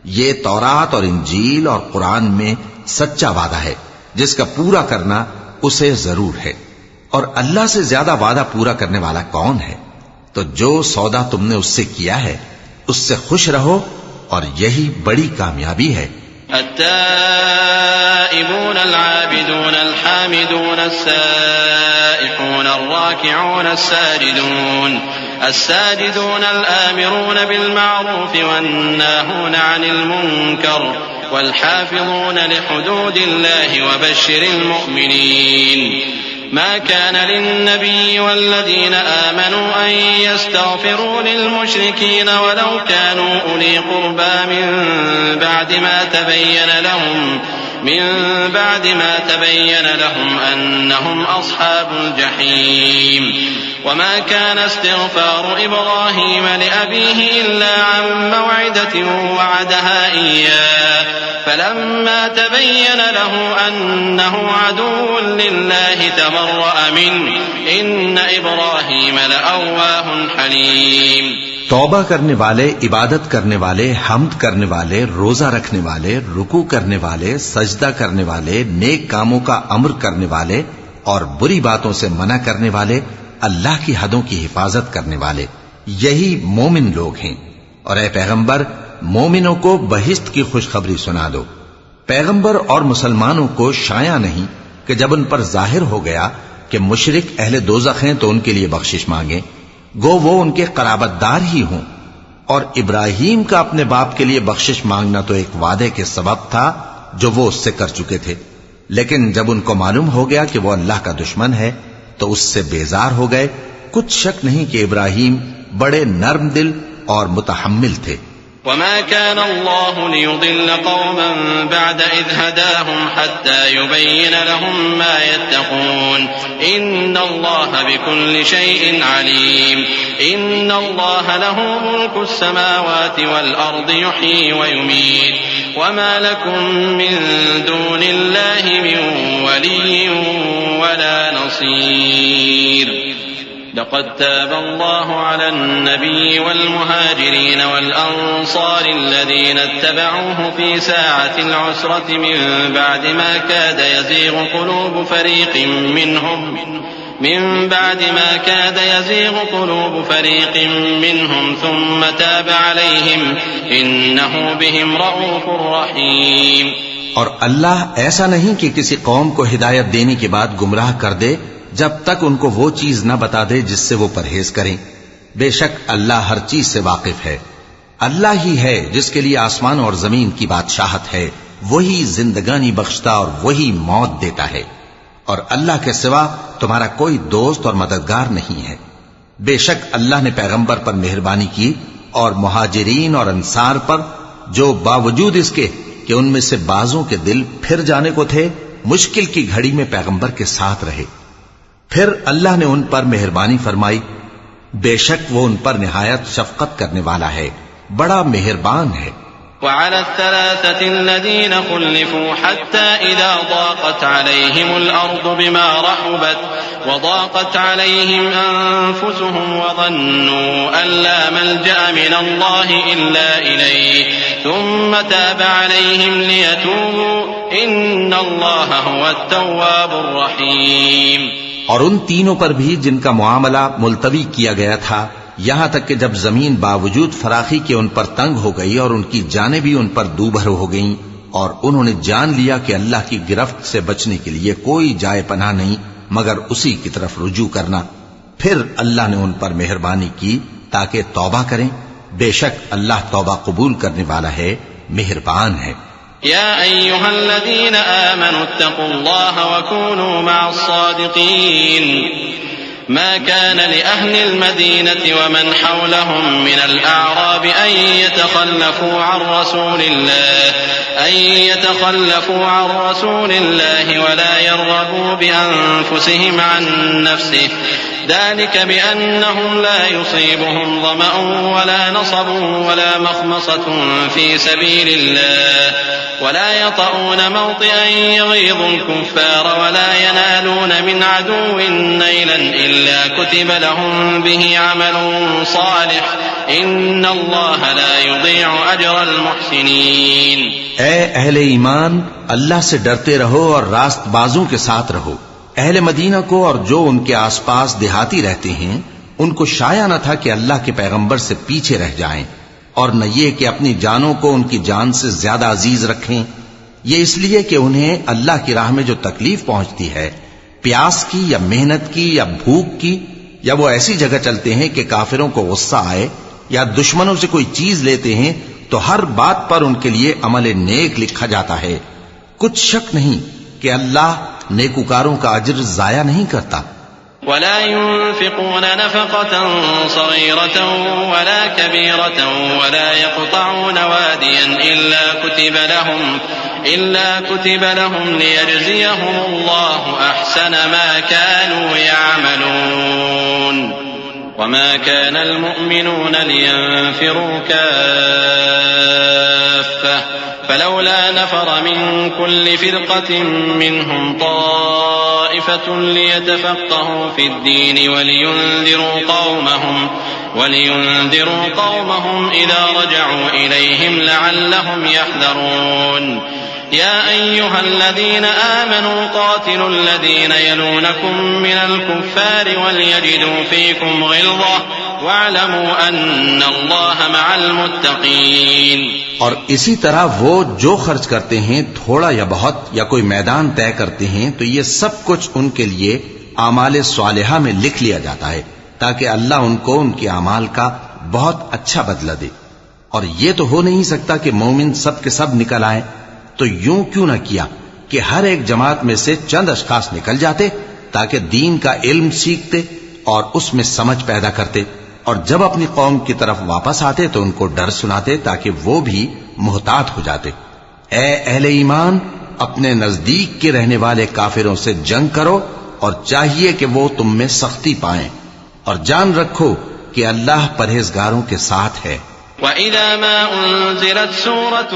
یہ تورات اور انجیل اور قرآن میں سچا وعدہ ہے جس کا پورا کرنا اسے ضرور ہے، اور اللہ سے زیادہ وعدہ پورا کرنے والا کون ہے؟ تو جو سودا تم نے اس سے کیا ہے اس سے خوش رہو، اور یہی بڑی کامیابی ہے۔ التائبون العابدون الحامدون السائحون الراكعون الساجدون الآمرون بالمعروف والناهون عن المنكر والحافظون لحدود الله وبشر المؤمنين ما كان للنبي والذين آمنوا أن يستغفروا للمشركين ولو كانوا أولي قربى من بعد ما تبين لهم أنهم أصحاب الجحيم وما كان استغفار إبراهيم لأبيه إلا عن موعدة وعدها إياه فلما تبين له أنه عدو لله تبرأ منه إن إبراهيم لأواه حليم. توبہ کرنے والے، عبادت کرنے والے، حمد کرنے والے، روزہ رکھنے والے، رکوع کرنے والے، سجدہ کرنے والے، نیک کاموں کا امر کرنے والے اور بری باتوں سے منع کرنے والے، اللہ کی حدوں کی حفاظت کرنے والے، یہی مومن لوگ ہیں. اور اے پیغمبر، مومنوں کو بہشت کی خوشخبری سنا دو. پیغمبر اور مسلمانوں کو شایع نہیں کہ جب ان پر ظاہر ہو گیا کہ مشرک اہل دوزخ ہیں تو ان کے لیے بخشش مانگیں، گو وہ ان کے قرابت دار ہی ہوں. اور ابراہیم کا اپنے باپ کے لیے بخشش مانگنا تو ایک وعدے کے سبب تھا جو وہ اس سے کر چکے تھے، لیکن جب ان کو معلوم ہو گیا کہ وہ اللہ کا دشمن ہے تو اس سے بیزار ہو گئے. کچھ شک نہیں کہ ابراہیم بڑے نرم دل اور متحمل تھے. وما كان الله ليضل قوما بعد إذ هداهم حتى يبين لهم ما يتقون إن الله بكل شيء عليم. إن الله له ملك السماوات والأرض يحيي ويميت وما لكم من دون الله من ولي ولا نصير. لقد تاب الله على النبي والمهاجرين والأنصار الذين اتبعوه في ساعة العسرة من بعد ما كاد يزيغ قلوب فريق منهم ثم تاب عليهم إنه بهم رؤوف رحيم. اور اللہ ایسا نہیں کہ کسی قوم کو ہدایت دینے کے بعد گمراہ کر دے جب تک ان کو وہ چیز نہ بتا دے جس سے وہ پرہیز کریں. بے شک اللہ ہر چیز سے واقف ہے. اللہ ہی ہے جس کے لیے آسمان اور زمین کی بادشاہت ہے، وہی زندگانی بخشتا اور وہی موت دیتا ہے، اور اللہ کے سوا تمہارا کوئی دوست اور مددگار نہیں ہے. بے شک اللہ نے پیغمبر پر مہربانی کی اور مہاجرین اور انصار پر جو باوجود اس کے کہ ان میں سے بعضوں کے دل پھر جانے کو تھے مشکل کی گھڑی میں پیغمبر کے ساتھ رہے. پھر اللہ نے ان پر مہربانی فرمائی. بے شک وہ ان پر نہایت شفقت کرنے والا ہے، بڑا مہربان ہے. وعلى الثلاثة الذين خلفوا حتى إذا ضاقت عليهم الأرض بما رحبت وضاقت عليهم أنفسهم وظنوا أن لا ملجأ من الله إلا إليه ثم تاب عليهم ليتوبوا إن الله هو التواب الرحيم. اور ان تینوں پر بھی جن کا معاملہ ملتوی کیا گیا تھا، یہاں تک کہ جب زمین باوجود فراخی کے ان پر تنگ ہو گئی اور ان کی جانیں بھی ان پر دوبھر ہو گئیں، اور انہوں نے جان لیا کہ اللہ کی گرفت سے بچنے کے لیے کوئی جائے پناہ نہیں مگر اسی کی طرف رجوع کرنا، پھر اللہ نے ان پر مہربانی کی تاکہ توبہ کریں. بے شک اللہ توبہ قبول کرنے والا ہے، مہربان ہے. يا أيها الذين آمنوا اتقوا الله وكونوا مع الصادقين. ما كان لأهل المدينة ومن حولهم من الأعراب أن يتخلفوا عن رسول الله ولا يرغبوا بأنفسهم عن نفسه ذلك بأنهم لا يصيبهم ظمأ ولا نصب ولا مخمصة في سبيل الله ولا يطؤون موطئا يغيظ الكفار ولا ينالون من عدو نيلا إلا كتب لهم به عمل صالح إن الله لا يضيع أجر المحسنين. اے اہل ایمان، اللہ سے ڈرتے رہو اور راست بازوں کے ساتھ رہو. اہل مدینہ کو اور جو ان کے آس پاس دیہاتی رہتے ہیں ان کو شایع نہ تھا کہ اللہ کے پیغمبر سے پیچھے رہ جائیں، اور نہ یہ کہ اپنی جانوں کو ان کی جان سے زیادہ عزیز رکھیں. یہ اس لیے کہ انہیں اللہ کی راہ میں جو تکلیف پہنچتی ہے، پیاس کی یا محنت کی یا بھوک کی، یا وہ ایسی جگہ چلتے ہیں کہ کافروں کو غصہ آئے یا دشمنوں سے کوئی چیز لیتے ہیں، تو ہر بات پر ان کے لیے عمل نیک لکھا جاتا ہے. کچھ شک نہیں کہ اللہ نیکوکاروں کا اجر ضائع نہیں کرتا. ولا ينفقون نفقة صغيرة ولا كبيرة ولا يقطعون واديا إلا كتب لهم ليجزيهم الله أحسن ما كانوا يعملون وما كان المؤمنون لينفروا كافة فلولا نفر من كل فرقة منهم طائفة ليتفقهوا في الدين ولينذروا قومهم إذا رجعوا إليهم لعلهم يحذرون يا أيها الذين آمنوا قاتلوا الذين يلونكم من الكفار وليجدوا فيكم غلظة واعلموا أن الله مع المتقين. اور اسی طرح وہ جو خرچ کرتے ہیں تھوڑا یا بہت یا کوئی میدان طے کرتے ہیں تو یہ سب کچھ ان کے لیے اعمال صالحہ میں لکھ لیا جاتا ہے تاکہ اللہ ان کو ان کے اعمال کا بہت اچھا بدلہ دے. اور یہ تو ہو نہیں سکتا کہ مومن سب کے سب نکل آئیں، تو یوں کیوں نہ کیا کہ ہر ایک جماعت میں سے چند اشخاص نکل جاتے تاکہ دین کا علم سیکھتے اور اس میں سمجھ پیدا کرتے، اور جب اپنی قوم کی طرف واپس آتے تو ان کو ڈر سناتے تاکہ وہ بھی محتاط ہو جاتے. اے اہل ایمان، اپنے نزدیک کے رہنے والے کافروں سے جنگ کرو اور چاہیے کہ وہ تم میں سختی پائیں، اور جان رکھو کہ اللہ پرہیزگاروں کے ساتھ ہے. وَإِذَا مَا أُنزِلَتْ سُورَةٌ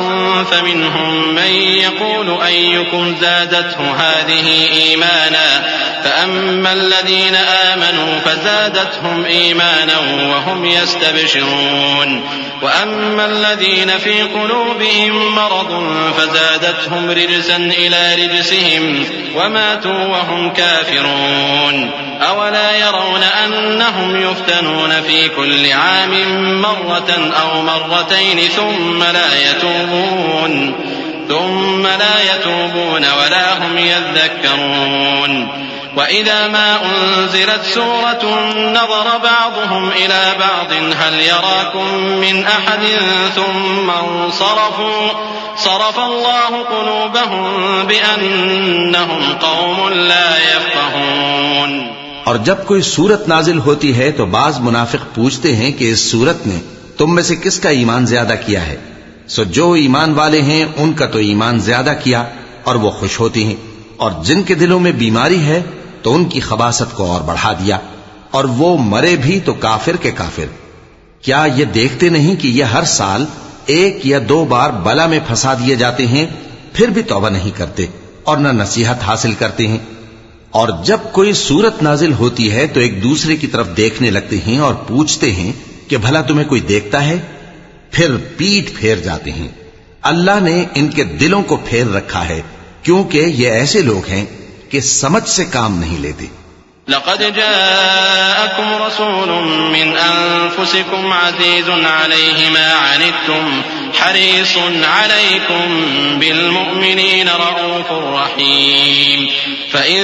فَمِنْهُمْ مَنْ يَقُولُ أَيُّكُمْ زَادَتْهُ هَذِهِ إِيمَانًا فَأَمَّا الَّذِينَ آمَنُوا فَزَادَتْهُمْ إِيمَانًا وَهُمْ يَسْتَبْشِرُونَ وَأَمَّا الَّذِينَ فِي قُلُوبِهِمْ مَرَضٌ فَزَادَتْهُمْ رِجْسًا إِلَى رِجْسِهِمْ وَمَاتُوا وَهُمْ كَافِرُونَ أَوَلَا يَرَوْنَ أَنَّهُمْ يُفْتَنُونَ فِي كُلِّ عَامٍ مرة أو مرتين ثم لا يتوبون ولا هم يذكرون وإذا ما أنزلت سورة نظر بعضهم إلى بعض هل يراكم من أحد ثم انصرفوا صرف الله قلوبهم بأنهم قوم لا يفقهون. اور جب کوئی سورت نازل ہوتی ہے تو بعض منافق پوچھتے ہیں کہ اس سورت نے تم میں سے کس کا ایمان زیادہ کیا ہے؟ سو جو ایمان والے ہیں ان کا تو ایمان زیادہ کیا اور وہ خوش ہوتی ہیں، اور جن کے دلوں میں بیماری ہے تو ان کی خباثت کو اور بڑھا دیا، اور وہ مرے بھی تو کافر کے کافر. کیا یہ دیکھتے نہیں کہ یہ ہر سال ایک یا دو بار بلا میں پھنسا دیے جاتے ہیں، پھر بھی توبہ نہیں کرتے اور نہ نصیحت حاصل کرتے ہیں؟ اور جب کوئی سورت نازل ہوتی ہے تو ایک دوسرے کی طرف دیکھنے لگتے ہیں اور پوچھتے ہیں کہ بھلا تمہیں کوئی دیکھتا ہے؟ پھر پیٹ پھیر جاتے ہیں. اللہ نے ان کے دلوں کو پھیر رکھا ہے کیونکہ یہ ایسے لوگ ہیں کہ سمجھ سے کام نہیں لیتے. لقد جاءكم رسول من أنفسكم عزيز عليه ما عنتم حريص عليكم بالمؤمنين رؤوف رحيم فإن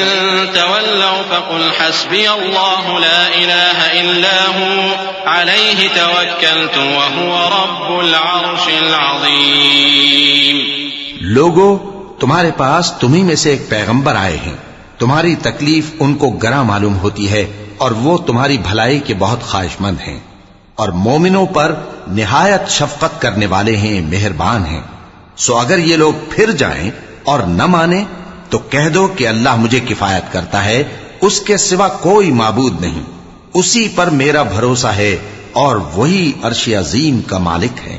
تولوا فقل حسبي الله لا إله إلا هو عليه توكلت وهو رب العرش العظيم. لوگو، تمہارے پاس تمہیں میں سے ایک پیغمبر آئے ہیں، تمہاری تکلیف ان کو گراں معلوم ہوتی ہے اور وہ تمہاری بھلائی کے بہت خواہش مند ہیں، اور مومنوں پر نہایت شفقت کرنے والے ہیں، مہربان ہیں. سو اگر یہ لوگ پھر جائیں اور نہ مانیں تو کہہ دو کہ اللہ مجھے کفایت کرتا ہے، اس کے سوا کوئی معبود نہیں، اسی پر میرا بھروسہ ہے اور وہی عرش عظیم کا مالک ہے.